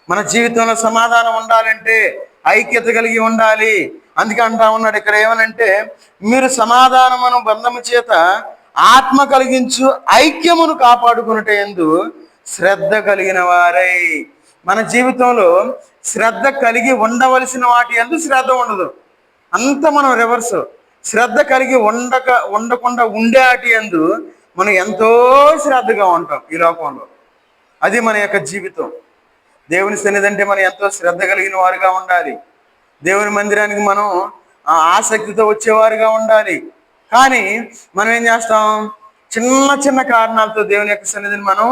మన జీవితంలో సమాధానం ఉండాలంటే ఐక్యత కలిగి ఉండాలి. అందుకే అంటా ఉన్నాడు ఇక్కడ ఏమనంటే, మీరు సమాధానమును బంధము చేత ఆత్మ కలిగించు ఐక్యమును కాపాడుకునేటందు శ్రద్ధ కలిగిన వారై. మన జీవితంలో శ్రద్ధ కలిగి ఉండవలసిన వాటి యందు శ్రద్ధ ఉండదు, అంత మనం రివర్స్. శ్రద్ధ కలిగి ఉండకుండా ఉండే వాటి యందు మనం ఎంతో శ్రద్ధగా ఉంటాం ఈ లోకంలో. అది మన యొక్క జీవితం. దేవుని సన్నిధి అంటే మనం ఎంతో శ్రద్ధ కలిగిన వారుగా ఉండాలి. దేవుని మందిరానికి మనం ఆసక్తితో వచ్చేవారుగా ఉండాలి. కానీ మనం ఏం చేస్తాం? చిన్న చిన్న కారణాలతో దేవుని యొక్క సన్నిధిని మనం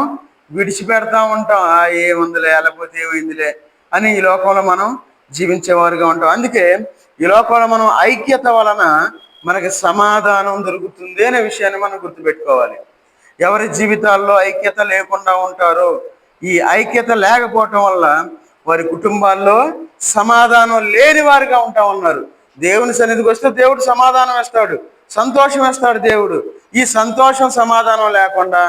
విడిచిపెడతా ఉంటాం. ఏముందిలే, లేకపోతే ఏమైందిలే అని ఈ లోకంలో మనం జీవించేవారుగా ఉంటాం. అందుకే ఈ లోకంలో మనం ఐక్యత వలన మనకి సమాధానం దొరుకుతుంది అనే విషయాన్ని మనం గుర్తుపెట్టుకోవాలి. ఎవరి జీవితాల్లో ఐక్యత లేకుండా ఉంటారో, ఈ ఐక్యత లేకపోవటం వల్ల వారి కుటుంబాల్లో సమాధానం లేని వారిగా ఉంటా ఉన్నారు. దేవుని సన్నిధికి వస్తే దేవుడు సమాధానం ఇస్తాడు, సంతోషం ఇస్తాడు దేవుడు. ఈ సంతోషం సమాధానం లేకుండా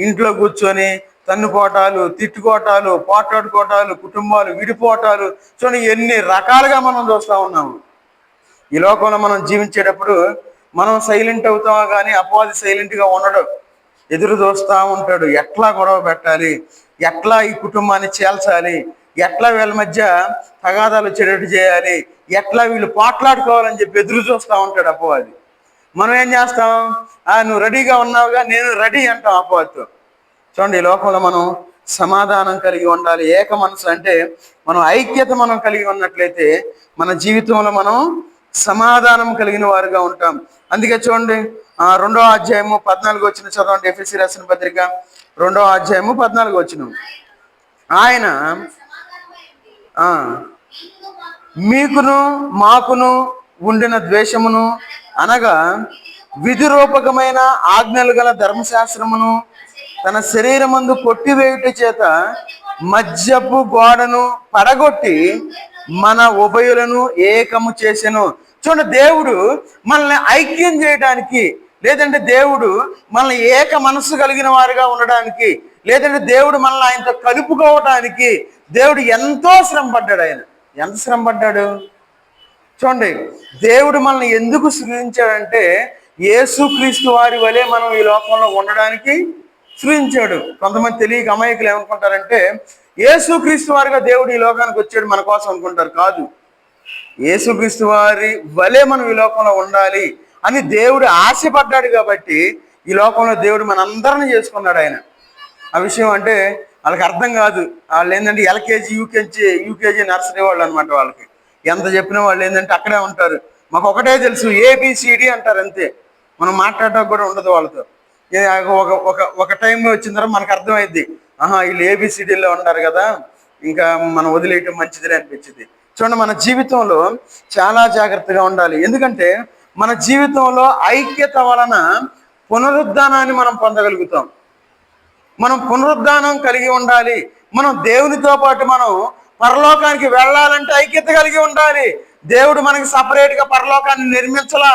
ఇంట్లో కూర్చొని తన్నుకోటాలు, తిట్టుకోటాలు, పోట్లాడుకోటాలు, కుటుంబాలు విడిపోటాలు, చూడండి ఎన్ని రకాలుగా మనం చూస్తూ ఉన్నాము. ఈ లోకంలో మనం జీవించేటప్పుడు మనం సైలెంట్ అవుతామా కానీ అపవాది సైలెంట్గా ఉండడు. ఎదురు చూస్తూ ఉంటాడు, ఎట్లా గొడవ పెట్టాలి, ఎట్లా ఈ కుటుంబాన్ని చేల్చాలి, ఎట్లా వీళ్ళ మధ్య తగాదాలు చెడు చేయాలి, ఎట్లా వీళ్ళు పోట్లాడుకోవాలని చెప్పి ఎదురు చూస్తూ ఉంటాడు అపవాది. మనం ఏం చేస్తాం? నువ్వు రెడీగా ఉన్నావుగా, నేను రెడీ అంటాం అపవాదితో. చూడండి, ఈ లోకంలో మనం సమాధానం కలిగి ఉండాలి. ఏక మనసు అంటే మనం ఐక్యత మనం కలిగి ఉన్నట్లయితే మన జీవితంలో మనం సమాధానం కలిగిన వారుగా ఉంటాం. అందుకే చూడండి, 2వ అధ్యాయము 14 వచ్చిన చదవండి. ఎఫెసీ రాసిన పత్రిక 2వ అధ్యాయము 14 వచ్చిన. ఆయన మీకును మాకును ఉండిన ద్వేషమును అనగా విధిరూపకమైన ఆజ్ఞలు గల ధర్మశాస్త్రమును తన శరీరమందు కొట్టివేయుట చేత మధ్యపు గోడను పడగొట్టి మన ఉభయులను ఏకము చేసెను. చూడండి, దేవుడు మనల్ని ఐక్యం చేయడానికి, లేదంటే దేవుడు మనల్ని ఏక మనస్సు కలిగిన వారుగా ఉండడానికి, లేదంటే దేవుడు మనల్ని ఆయనతో కలుపుకోవటానికి దేవుడు ఎంతో శ్రమ పడ్డాడు. ఆయన ఎంత శ్రమ పడ్డాడు చూడండి. దేవుడు మనల్ని ఎందుకు సృజించాడంటే యేసుక్రీస్తు వారి వలె మనం ఈ లోకంలో ఉండడానికి సృజించాడు. కొంతమంది తెలియక అమాయకులు ఏమనుకుంటారంటే యేసుక్రీస్తు వారిగా దేవుడు ఈ లోకానికి వచ్చాడు మన కోసం అనుకుంటారు. కాదు, యేసుక్రీస్తు వారి వలె మనం ఈ లోకంలో ఉండాలి అని దేవుడు ఆశపడ్డాడు కాబట్టి ఈ లోకంలో దేవుడు మనందరిని చేసుకున్నాడు ఆయన. ఆ విషయం అంటే వాళ్ళకి అర్థం కాదు. వాళ్ళు ఏంటంటే ఎల్కేజీ యూకేజీ నర్సరీ వాళ్ళు అనమాట. వాళ్ళకి ఎంత చెప్పినా వాళ్ళు ఏంటంటే అక్కడే ఉంటారు. మాకు ఒకటే తెలుసు, ఏబిసిడి అంటారు అంతే. మనం మాట్లాడడానికి కూడా ఉండదు వాళ్ళతో. ఒక టైం వచ్చిన తర్వాత మనకు అర్థమైద్ది, వీళ్ళు ఏబిసిడీలో ఉంటారు కదా, ఇంకా మనం వదిలేయటం మంచిదిలే అనిపించింది. చూడండి, మన జీవితంలో చాలా జాగ్రత్తగా ఉండాలి. ఎందుకంటే మన జీవితంలో ఐక్యత వలన పునరుద్ధానాన్ని మనం పొందగలుగుతాం. మనం పునరుద్ధానం కలిగి ఉండాలి. మనం దేవునితో పాటు మనం పరలోకానికి వెళ్ళాలంటే ఐక్యత కలిగి ఉండాలి. దేవుడు మనకి సపరేట్గా పరలోకాన్ని నిర్మించలా.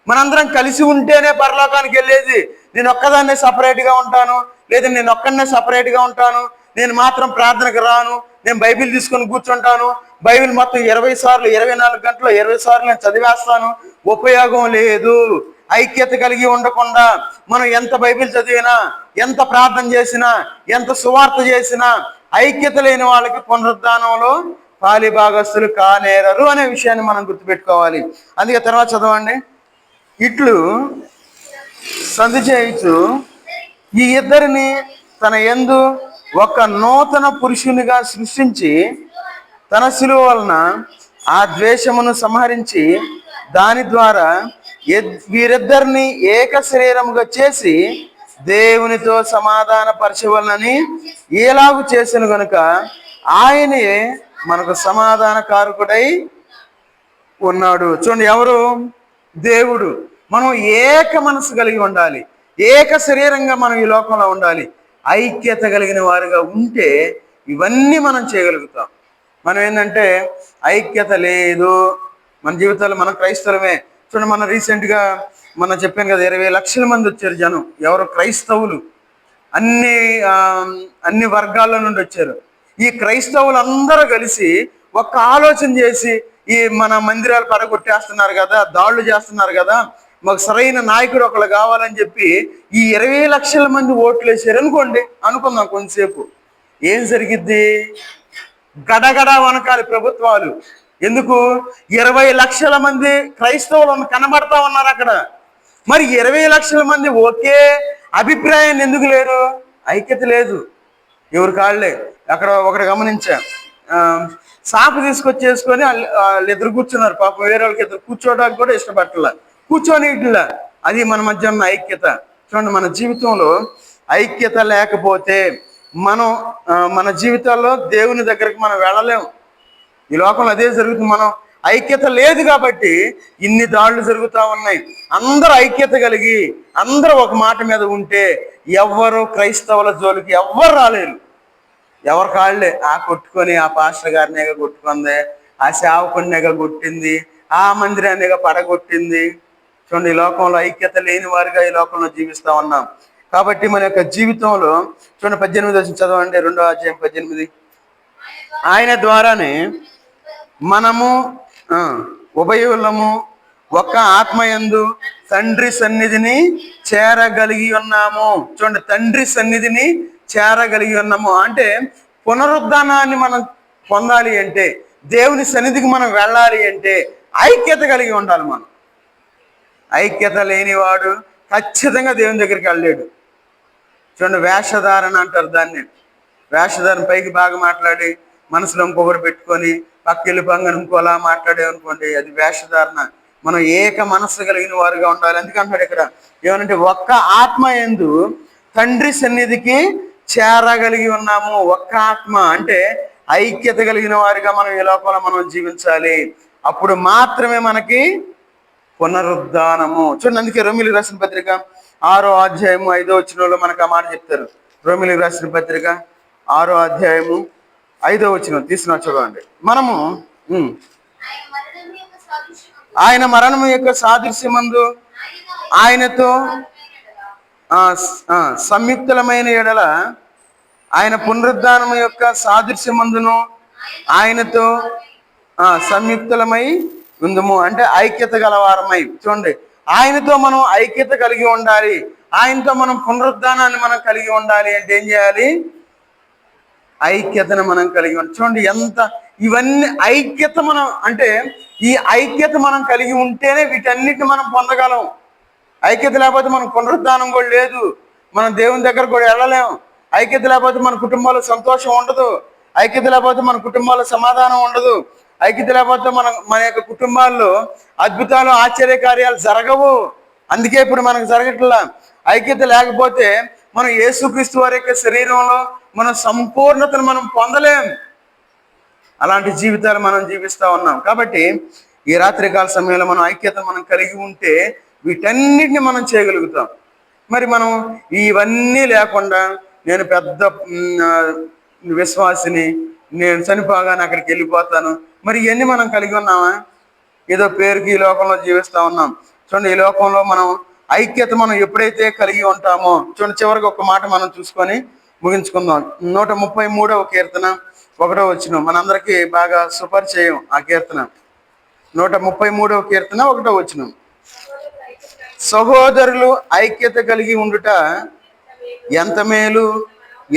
మనందరం కలిసి ఉంటేనే పరలోకానికి వెళ్ళేది. నేను ఒక్కదాన్నే సపరేట్గా ఉంటాను, లేదా నేను ఒక్కడనే సపరేట్గా ఉంటాను, నేను మాత్రం ప్రార్థనకు రాను, నేను బైబిల్ తీసుకొని కూర్చుంటాను, బైబిల్ మొత్తం 20 సార్లు 24 గంటలు 20 సార్లు నేను చదివేస్తాను, ఉపయోగం లేదు. ఐక్యత కలిగి ఉండకుండా మనం ఎంత బైబిల్ చదివినా, ఎంత ప్రార్థన చేసినా, ఎంత సువార్త చేసినా ఐక్యత లేని వాళ్ళకి పునరుద్ధానంలో పాలి భాగస్తులు కానేరరు అనే విషయాన్ని మనం గుర్తుపెట్టుకోవాలి. అందుకే తర్వాత చదవండి. ఇట్లు సంధి చేయుచు ఈ ఇద్దరిని తన యందు ఒక నూతన పురుషునిగా సృష్టించి తన శిలువ వలన ఆ ద్వేషమును సంహరించి దాని ద్వారా వీరిద్దరిని ఏక శరీరముగా చేసి దేవునితో సమాధాన పరచవలనని ఎలాగు చేసిన గనుక ఆయనే మనకు సమాధాన కారకుడై ఉన్నాడు. చూడండి, ఎవరు? దేవుడు. మనం ఏక మనసు కలిగి ఉండాలి, ఏక శరీరంగా మనం ఈ లోకంలో ఉండాలి. ఐక్యత కలిగిన వారుగా ఉంటే ఇవన్నీ మనం చేయగలుగుతాం. మనం ఏంటంటే ఐక్యత లేదు మన జీవితాల్లో. మనం క్రైస్తవమే. చూడండి, మన రీసెంట్గా మనం చెప్పాను కదా, 20 లక్షల మంది వచ్చారు జనం. ఎవరు? క్రైస్తవులు. అన్ని వర్గాల నుండి వచ్చారు. ఈ క్రైస్తవులు అందరూ కలిసి ఒక ఆలోచన చేసి, ఈ మన మందిరాలు పడగొట్టేస్తున్నారు కదా, దాడులు చేస్తున్నారు కదా, మాకు సరైన నాయకుడు ఒకళ్ళు కావాలని చెప్పి ఈ 20 లక్షల మంది ఓట్లు వేసారు అనుకోండి. అనుకుందాం కొంతసేపు. ఏం జరిగిద్ది? గడగడ వనకాలి ప్రభుత్వాలు. ఎందుకు? 20 లక్షల మంది క్రైస్తవులు కనబడతా ఉన్నారు అక్కడ. మరి 20 లక్షల మంది ఒకే అభిప్రాయాన్ని ఎందుకు లేరు? ఐక్యత లేదు, ఎవరు కాళ్ళే. అక్కడ ఒకటి గమనించా, సాపు తీసుకొచ్చేసుకొని వాళ్ళు ఎదురు కూర్చున్నారు. పాపం వేరే వాళ్ళకి ఎదురు కూర్చోడానికి కూడా ఇష్టపడట్లా, కూర్చొని ఇట్లా. అది మన మధ్య ఉన్న ఐక్యత. చూడండి, మన జీవితంలో ఐక్యత లేకపోతే మనం మన జీవితాల్లో దేవుని దగ్గరికి మనం వెళ్ళలేము. ఈ లోకంలో అదే జరుగుతుంది. మనం ఐక్యత లేదు కాబట్టి ఇన్ని దాడులు జరుగుతూ ఉన్నాయి. అందరూ ఐక్యత కలిగి అందరూ ఒక మాట మీద ఉంటే ఎవ్వరు క్రైస్తవుల జోలికి ఎవ్వరు రాలేరు. ఎవరి కాళ్ళే కొట్టుకొని ఆ పాస్టర్ గారినేగా కొట్టుకుంది, ఆ సేవకుడినేగా కొట్టింది, ఆ మందిరాన్నిగా పడగొట్టింది. చూడండి, ఈ లోకంలో ఐక్యత లేని వారిగా ఈ లోకంలో జీవిస్తా ఉన్నాం. కాబట్టి మన యొక్క జీవితంలో చూడండి, 18 వచ్చి చదవండి, 2వ అధ్యాయం 18. ఆయన ద్వారానే మనము ఉభయులము ఒక్క ఆత్మయందు తండ్రి సన్నిధిని చేరగలిగి ఉన్నాము. చూడండి, తండ్రి సన్నిధిని చేరగలిగి ఉన్నాము అంటే పునరుద్ధానాన్ని మనం పొందాలి అంటే, దేవుని సన్నిధికి మనం వెళ్ళాలి అంటే ఐక్యత కలిగి ఉండాలి. మనం ఐక్యత లేనివాడు ఖచ్చితంగా దేవుని దగ్గరికి వెళ్ళలేడు. చూడండి, వేషధారణ అంటారు దాన్ని. వేషధారణ పైకి బాగా మాట్లాడి మనసులో ఇంకొకరు పెట్టుకొని పక్కెళ్ళి పంగని ఇంకోలా మాట్లాడేమనుకోండి, అది వేషధారణ. మనం ఏక మనస్సు కలిగిన వారుగా ఉండాలి. అందుకంటాడు ఇక్కడ ఏమనంటే ఒక్క ఆత్మ యందు తండ్రి సన్నిధికి చేరగలిగి ఉన్నాము. ఒక్క ఆత్మ అంటే ఐక్యత కలిగిన వారిగా మనం ఈ లోకంలో మనం జీవించాలి. అప్పుడు మాత్రమే మనకి పునరుద్ధానము. చూడండి, అందుకే రోమీయులకు రాసిన పత్రిక 6వ అధ్యాయము 5వ వచనంలో మనకు ఆ మాట చెప్తారు. రోమీయులకు రాసిన పత్రిక 6వ అధ్యాయము 5వ వచనం తీసుకున్నా చూడండి. మనము ఆయన మరణం యొక్క సాదృశ్యమందు ఆయనతో సంయుక్తులమైన ఎడల ఆయన పునరుద్ధానం యొక్క సాదృశ్యమందును ఆయనతో సంయుక్తులమై ఉందము అంటే ఐక్యత గలవారమై. చూడండి, ఆయనతో మనం ఐక్యత కలిగి ఉండాలి. ఆయనతో మనం పునరుద్ధానాన్ని మనం కలిగి ఉండాలి అంటే ఏం చేయాలి? ఐక్యతను మనం కలిగి ఉండాలి. చూడండి, ఎంత ఇవన్నీ ఐక్యత మనం అంటే ఈ ఐక్యత మనం కలిగి ఉంటేనే వీటన్నిటిని మనం పొందగలం. ఐక్యత లేకపోతే మన పునరుద్ధానం కూడా లేదు, మనం దేవుని దగ్గర కూడా వెళ్ళలేము. ఐక్యత లేకపోతే మన కుటుంబాల్లో సంతోషం ఉండదు, ఐక్యత లేకపోతే మన కుటుంబాల్లో సమాధానం ఉండదు, ఐక్యత లేకపోతే మన యొక్క కుటుంబాల్లో అద్భుతాలు ఆశ్చర్యకార్యాలు జరగవు. అందుకే ఇప్పుడు మనకు జరగట్లా. ఐక్యత లేకపోతే మనం యేసుక్రీస్తు వారి యొక్క శరీరంలో మన సంపూర్ణతను మనం పొందలేం. అలాంటి జీవితాలు మనం జీవిస్తూ ఉన్నాం. కాబట్టి ఈ రాత్రికాల సమయంలో మనం ఐక్యత మనం కలిగి ఉంటే వీటన్నిటిని మనం చేయగలుగుతాం. మరి మనం ఇవన్నీ లేకుండా నేను పెద్ద విశ్వాసిని, నేను చనిపోగానే అక్కడికి వెళ్ళిపోతాను, మరి ఇవన్నీ మనం కలిగి ఉన్నామా? ఏదో పేరుకి ఈ లోకంలో జీవిస్తూ ఉన్నాం. చూడండి, ఈ లోకంలో మనం ఐక్యత మనం ఎప్పుడైతే కలిగి ఉంటామో, చూడండి చివరికి ఒక మాట మనం చూసుకొని ముగించుకుందాం. 133వ కీర్తన 1వ వచనం మనందరికీ బాగా సుపరిచయం. ఆ కీర్తన 133వ కీర్తన 1వ వచనం, సహోదరులు ఐక్యత కలిగి ఉండుట ఎంత మేలు,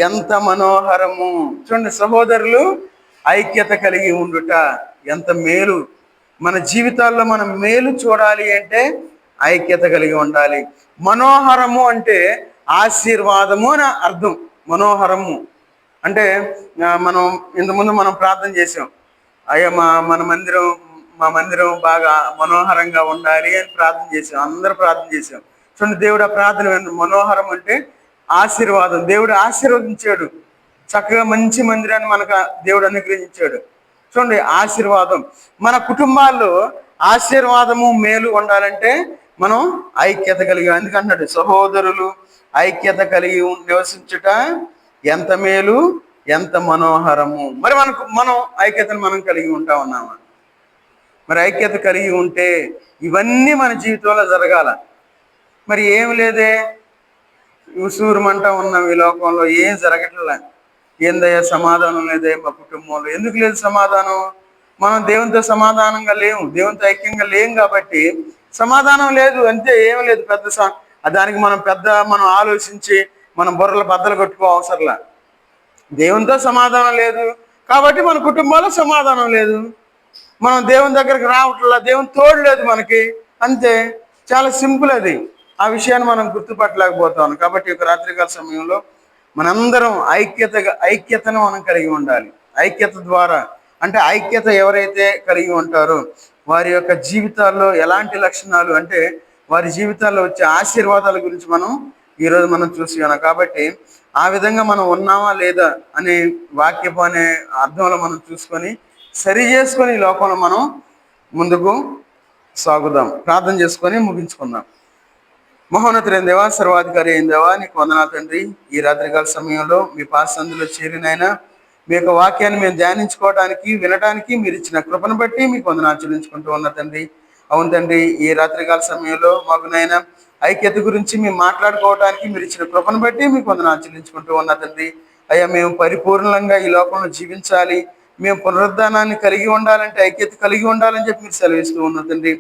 ఎంత మనోహరము. చూడండి, సహోదరులు ఐక్యత కలిగి ఉండుట ఎంత మేలు. మన జీవితాల్లో మనం మేలు చూడాలి అంటే ఐక్యత కలిగి ఉండాలి. మనోహరము అంటే ఆశీర్వాదము అని అర్థం. మనోహరము అంటే మనం ఇంతకుముందు మనం ప్రార్థన చేసాం, అయ్యా మా మందిరం బాగా మనోహరంగా ఉండాలి అని ప్రార్థన చేసాం. అందరూ ప్రార్థన చేసాం. చూడండి, దేవుడు ఆ ప్రార్థన మనోహరం అంటే ఆశీర్వాదం. దేవుడు ఆశీర్వదించాడు, చక్కగా మంచి మందిరాన్ని మనకు దేవుడు అనుగ్రహించాడు. చూడండి, ఆశీర్వాదం. మన కుటుంబాల్లో ఆశీర్వాదము మేలు ఉండాలంటే మనం ఐక్యత కలిగి, అందుకంటున్నాడు సహోదరులు ఐక్యత కలిగి నివసించుట ఎంత మేలు, ఎంత మనోహరము. మరి మనం ఐక్యతను మనం కలిగి ఉంటా ఉన్నామా? మరి ఐక్యత కలిగి ఉంటే ఇవన్నీ మన జీవితంలో జరగాల. మరి ఏం లేదే, ఉసూరుమంటా ఉన్నాం ఈ లోకంలో, ఏం జరగట్లే. ఏందయ్యా సమాధానం లేదే మా కుటుంబంలో? ఎందుకు లేదు సమాధానం? మనం దేవునితో సమాధానంగా లేము, దేవునితో ఐక్యంగా లేము కాబట్టి సమాధానం లేదు. అంతే, ఏం లేదు. దానికి మనం ఆలోచించి మనం బుర్రలు బద్దలు కొట్టుకో అవసరంలా. దేవునితో సమాధానం లేదు కాబట్టి మన కుటుంబాల్లో సమాధానం లేదు. మనం దేవుని దగ్గరికి రావట్లా, దేవుని తోడు లేదు మనకి, అంతే. చాలా సింపుల్ అది. ఆ విషయాన్ని మనం గుర్తుపట్టలేకపోతాం. కాబట్టి ఒక రాత్రికాల సమయంలో మనందరం ఐక్యతను మనం కలిగి ఉండాలి. ఐక్యత ద్వారా అంటే ఐక్యత ఎవరైతే కలిగి ఉంటారో వారి యొక్క జీవితాల్లో ఎలాంటి లక్షణాలు అంటే వారి జీవితాల్లో వచ్చే ఆశీర్వాదాల గురించి మనం ఈరోజు మనం చూసి ఉన్నాం. కాబట్టి ఆ విధంగా మనం ఉన్నామా లేదా అనే వాక్యపు అనే అర్థంలో మనం చూసుకొని సరి చేసుకొని ఈ లోకంలో మనం ముందుకు సాగుదాం. ప్రార్థన చేసుకొని ముగించుకుందాం. మహోన్నతులైన దేవా, సర్వాధికారి అయిన దేవా, నీకు వందనాలు తండ్రి. ఈ రాత్రికాల సమయంలో మీ పాసందులో చేరినైనా మీ యొక్క వాక్యాన్ని మేము ధ్యానించుకోవడానికి, వినడానికి మీరు ఇచ్చిన కృపను బట్టి మీకు వందనాలు చెల్లించుకుంటూ ఉన్నా తండ్రి. అవును తండ్రి, ఈ రాత్రికాల సమయంలో మాకు నైనా ఐక్యత గురించి మేము మాట్లాడుకోవడానికి మీరు ఇచ్చిన కృపను బట్టి మీకు వందనాలు చెల్లించుకుంటూ ఉన్నా తండ్రి. అయ్యా, మేము పరిపూర్ణంగా ఈ లోకంలో జీవించాలి, మేము పునరుద్ధానాన్ని కలిగి ఉండాలంటే ఐక్యత కలిగి ఉండాలని చెప్పి మీరు సెలవిస్తూ ఉన్నా తండ్రి.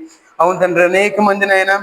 అవును తండ్రి, అనేక మందినైనా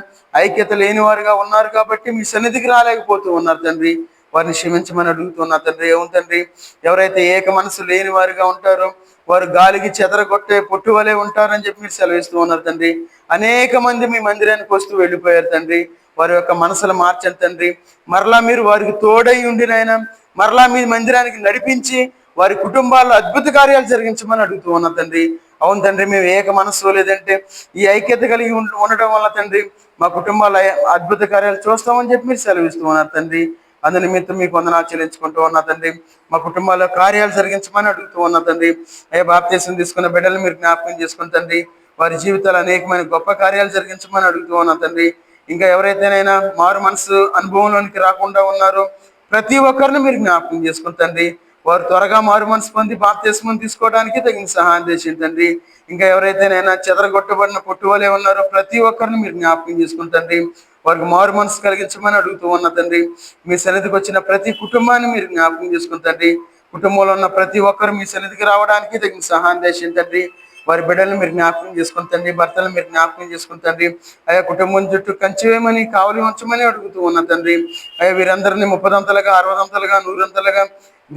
ఐక్యత లేని వారుగా ఉన్నారు కాబట్టి మీ సన్నిధికి రాలేకపోతూ ఉన్నారు తండ్రి. వారిని క్షమించమని అడుగుతున్నా తండ్రి. అవును తండ్రి, ఎవరైతే ఏక మనసు లేని వారుగా ఉంటారో వారు గాలికి చెదరగొట్టే పొట్టు వలె ఉంటారని చెప్పి మీరు సెలవిస్తూ ఉన్నారు తండ్రి. అనేక మంది మీ మందిరానికి వస్తూ వెళ్ళిపోయారు తండ్రి. వారి యొక్క మనసులు మార్చండి తండ్రి. మరలా మీరు వారికి తోడై ఉండినైనా మరలా మీ మందిరానికి నడిపించి వారి కుటుంబాల్లో అద్భుత కార్యాలు జరిగించమని అడుగుతూ ఉన్నా తండ్రి. అవును తండ్రి, మేము ఏక మనసు లేదంటే ఈ ఐక్యత కలిగి ఉండడం వల్ల తండ్రి మా కుటుంబాల అద్భుత కార్యాలు చూస్తామని చెప్పి మీరు సెలవిస్తూ ఉన్నారు తండ్రి. అందు నిమిత్తం మీకు వందనాలు చెల్లించుకుంటూ ఉన్నా తండ్రి. మా కుటుంబాల్లో కార్యాలు జరిగించమని అడుగుతూ ఉన్నా తండ్రి. అయ్యా, బాప్తీసం తీసుకున్న బిడ్డలు మీరు జ్ఞాపకం చేసుకుని తండ్రి, వారి జీవితాలు అనేకమైన గొప్ప కార్యాలు జరిగించమని అడుగుతూ ఉన్నా తండ్రి. ఇంకా ఎవరైతేనైనా మారు మనసు అనుభవంలోనికి రాకుండా ఉన్నారో ప్రతి ఒక్కరిని మీరు జ్ఞాపకం చేసుకుని తండ్రి, వారు త్వరగా మారు మనసు పొంది బాప్తీసం తీసుకోవడానికి తగిన సహాయం చేసింది తండ్రి. ఇంకా ఎవరైతేనైనా చెదరగొట్టబడిన పొట్టువలే ఉన్నారో ప్రతి ఒక్కరిని మీరు జ్ఞాపకం చేసుకుని తండ్రి, వారికి మారు మనసు కలిగించమని అడుగుతూ ఉన్న తండ్రి. మీ సన్నిధికి వచ్చిన ప్రతి కుటుంబాన్ని మీరు జ్ఞాపకం చేసుకుని తండ్రి, కుటుంబంలో ఉన్న ప్రతి ఒక్కరు మీ సన్నిధికి రావడానికి తగిన సహాయం చేసింది తండ్రి. వారి బిడ్డలను మీరు జ్ఞాపకం చేసుకుని తండ్రి, భర్తలను మీరు జ్ఞాపకం చేసుకుని తండ్రి. అయ్యా, కుటుంబం చుట్టూ కంచివేయమని కావలి ఉంచమని అడుగుతూ ఉన్న తండ్రి. అయ్యా, వీరందరినీ 30 60 100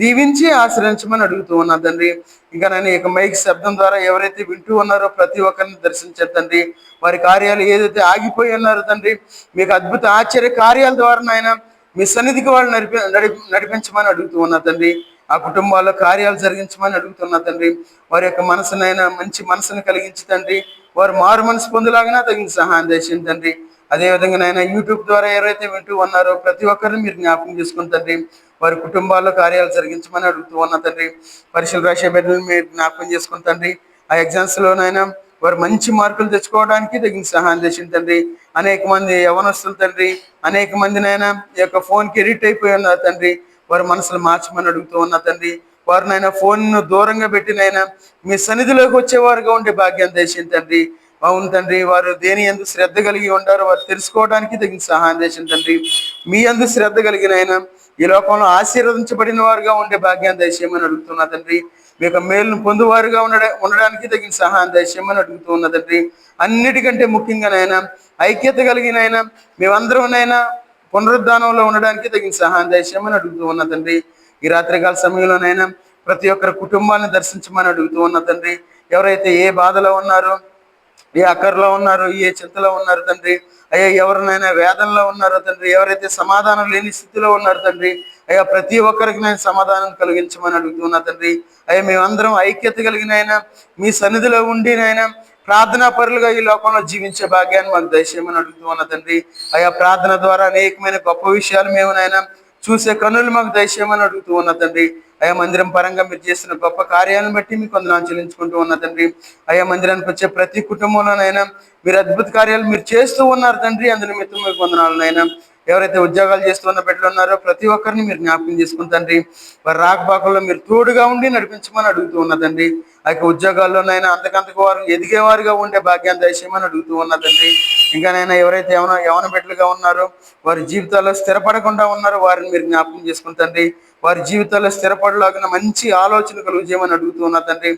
దీవించి ఆశ్రయించమని అడుగుతూ ఉన్నా తండ్రి. ఇంకా నేను ఇక మైక్ శబ్దం ద్వారా ఎవరైతే వింటూ ఉన్నారో ప్రతి ఒక్కరిని దర్శించారు తండ్రి. వారి కార్యాలు ఏదైతే ఆగిపోయి ఉన్నారో తండ్రి, మీకు అద్భుత ఆశ్చర్య కార్యాల ద్వారా నాయన మీ సన్నిధికి వాళ్ళు నడిపించమని అడుగుతూ ఉన్నా తండ్రి. ఆ కుటుంబాల్లో కార్యాలు జరిగించమని అడుగుతున్నా తండ్రి. వారి యొక్క మనసునైనా మంచి మనసును కలిగించి తండ్రి, వారు మారు మనసు పొందులాగా తగిన సహాయం చేసింది తండ్రి. అదేవిధంగా నాయన యూట్యూబ్ ద్వారా ఎవరైతే వింటూ ఉన్నారో ప్రతి ఒక్కరిని మీరు జ్ఞాపకం చేసుకుని తండ్రి, వారి కుటుంబాల్లో కార్యాలు జరిగించమని అడుగుతూ ఉన్న తండ్రి. పరీక్షలు రాసే బిడ్డలను మీరు జ్ఞాపకం చేసుకుని తండ్రి, ఆ ఎగ్జామ్స్లోనైనా వారు మంచి మార్కులు తెచ్చుకోవడానికి తగిన సహాయం చేసింది తండ్రి. అనేక మంది యవనస్తులు తండ్రి, అనేక మందినైనా ఈ యొక్క ఫోన్కి ఎడిక్ట్ అయిపోయి ఉన్నారు తండ్రి. వారి మనసులు మార్చమని అడుగుతూ ఉన్న తండ్రి. వారినైనా ఫోన్ను దూరంగా పెట్టినైనా మీ సన్నిధిలోకి వచ్చేవారుగా ఉండే భాగ్యం చేసింది తండ్రి. అవును తండ్రి, వారు దేని యందు శ్రద్ధ కలిగి ఉంటారో వారు తెలుసుకోవడానికి తగిన సహాయం చేసింది తండ్రి. మీ యందు శ్రద్ధ కలిగినైనా ఈ లోకంలో ఆశీర్వదించబడిన వారుగా ఉండే భాగ్యాన్ని దయచేయమని అడుగుతున్నా తండ్రి. మీ యొక్క మేలును పొందువారుగా ఉండడానికి తగిన సహాయం దయచేయమని అడుగుతూ ఉన్న తండ్రి. అన్నిటికంటే ముఖ్యంగానైనా ఐక్యత కలిగినైనా మేమందరూనైనా పునరుద్ధానంలో ఉండడానికి తగిన సహాయం దయచేయమని అడుగుతూ ఉన్న తండ్రి. ఈ రాత్రికాల సమయంలోనైనా ప్రతి ఒక్కరి కుటుంబాన్ని దర్శించమని అడుగుతూ ఉన్న తండ్రి. ఎవరైతే ఏ బాధలో ఉన్నారో, ఏ అక్కర్లో ఉన్నారు, ఏ చింతలో ఉన్నారు తండ్రి, అయ్యా ఎవరినైనా వేదనలో ఉన్నారో తండ్రి, ఎవరైతే సమాధానం లేని స్థితిలో ఉన్నారు తండ్రి, అయ్యా ప్రతి ఒక్కరికి నేను సమాధానం కలిగించమని అడుగుతున్నా తండ్రి. అయ్యా మేమందరం ఐక్యత కలిగినైనా మీ సన్నిధిలో ఉండినైనా ప్రార్థనా పరులుగా ఈ లోకంలో జీవించే భాగ్యాన్ని మాకు దయచేయమని అడుగుతూ ఉన్నా తండ్రి. అయ్యా ప్రార్థన ద్వారా అనేకమైన గొప్ప విషయాలు మేమునైనా చూసే కన్నులు మాకు దయచేయమని అడుగుతూ ఉన్నా తండ్రి. అయ్యా మందిరం పరంగా మీరు చేసిన గొప్ప కార్యాలను బట్టి మీకు వందనాలు చెల్లించుకుంటూ ఉన్నా తండ్రి. అయ్యా మందిరానికి వచ్చే ప్రతి కుటుంబంలోనైనా మీరు అద్భుత కార్యాలు మీరు చేస్తూ ఉన్నారు తండ్రి. అందు నిమిత్తం మీకు వందనాలనైనా. ఎవరైతే ఉద్యోగాలు చేస్తున్న బిడ్డలు ఉన్నారో ప్రతి ఒక్కరిని మీరు జ్ఞాపకం చేసుకుని తండ్రి, వారి రాకబాకల్లో మీరు తోడుగా ఉండి నడిపించమని అడుగుతూ ఉన్న తండ్రి. ఆ యొక్క ఉద్యోగాల్లోనైనా అంతకంతకు వారు ఎదిగేవారుగా ఉండే భాగ్యాన్ని దయచేయమని అడుగుతూ ఉన్న తండ్రి. ఇంకానైనా ఎవరైతే యవన బిడ్డలుగా ఉన్నారో వారి జీవితాల్లో స్థిరపడకుండా ఉన్నారో వారిని మీరు జ్ఞాపకం చేసుకుని తండ్రి, వారి జీవితాల్లో స్థిరపడలాగిన మంచి ఆలోచన కలుగు చేయమని అడుగుతూ ఉన్నా తండ్రి.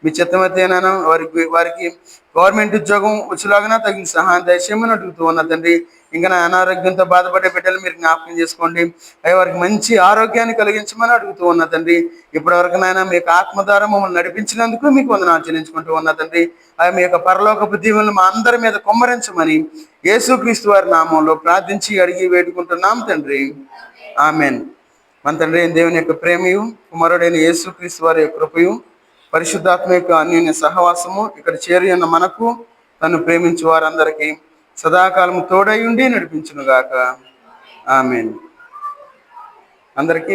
మీ చిత్తమైతేనైనా వారికి గవర్నమెంట్ ఉద్యోగం వచ్చేలాగా తగిన సహాయం దయచేయమని అడుగుతూ ఉన్నా తండ్రి. ఇంకా అనారోగ్యంతో బాధపడే బిడ్డలు మీరు జ్ఞాపకం చేసుకోండి. అవి వారికి మంచి ఆరోగ్యాన్ని కలిగించమని అడుగుతూ ఉన్నా తండ్రి. ఇప్పటివరకునైనా మీకు ఆత్మధార మమ్మల్ని నడిపించినందుకు మీకు వందనాలు చెల్లించుకుంటూ ఉన్నా తండ్రి. అవి మీ యొక్క పరలోకపు దీవెనలు మా అందరి మీద కుమ్మరించమని యేసుక్రీస్తు వారి నామంలో ప్రార్థించి అడిగి వేడుకుంటున్నాం తండ్రి. ఆమెన్. మన తండ్రి అయిన దేవుని యొక్క ప్రేమయు, కుమారుడైన యేసుక్రీస్తు వారి యొక్క కృపయు, పరిశుద్ధాత్మ యొక్క అన్యోన్య సహవాసము ఇక్కడ చేరి ఉన్న మనకు, తను ప్రేమించు వారందరికీ సదాకాలము తోడై ఉండి నడిపించునుగాక. ఆమెన్. అందరికీ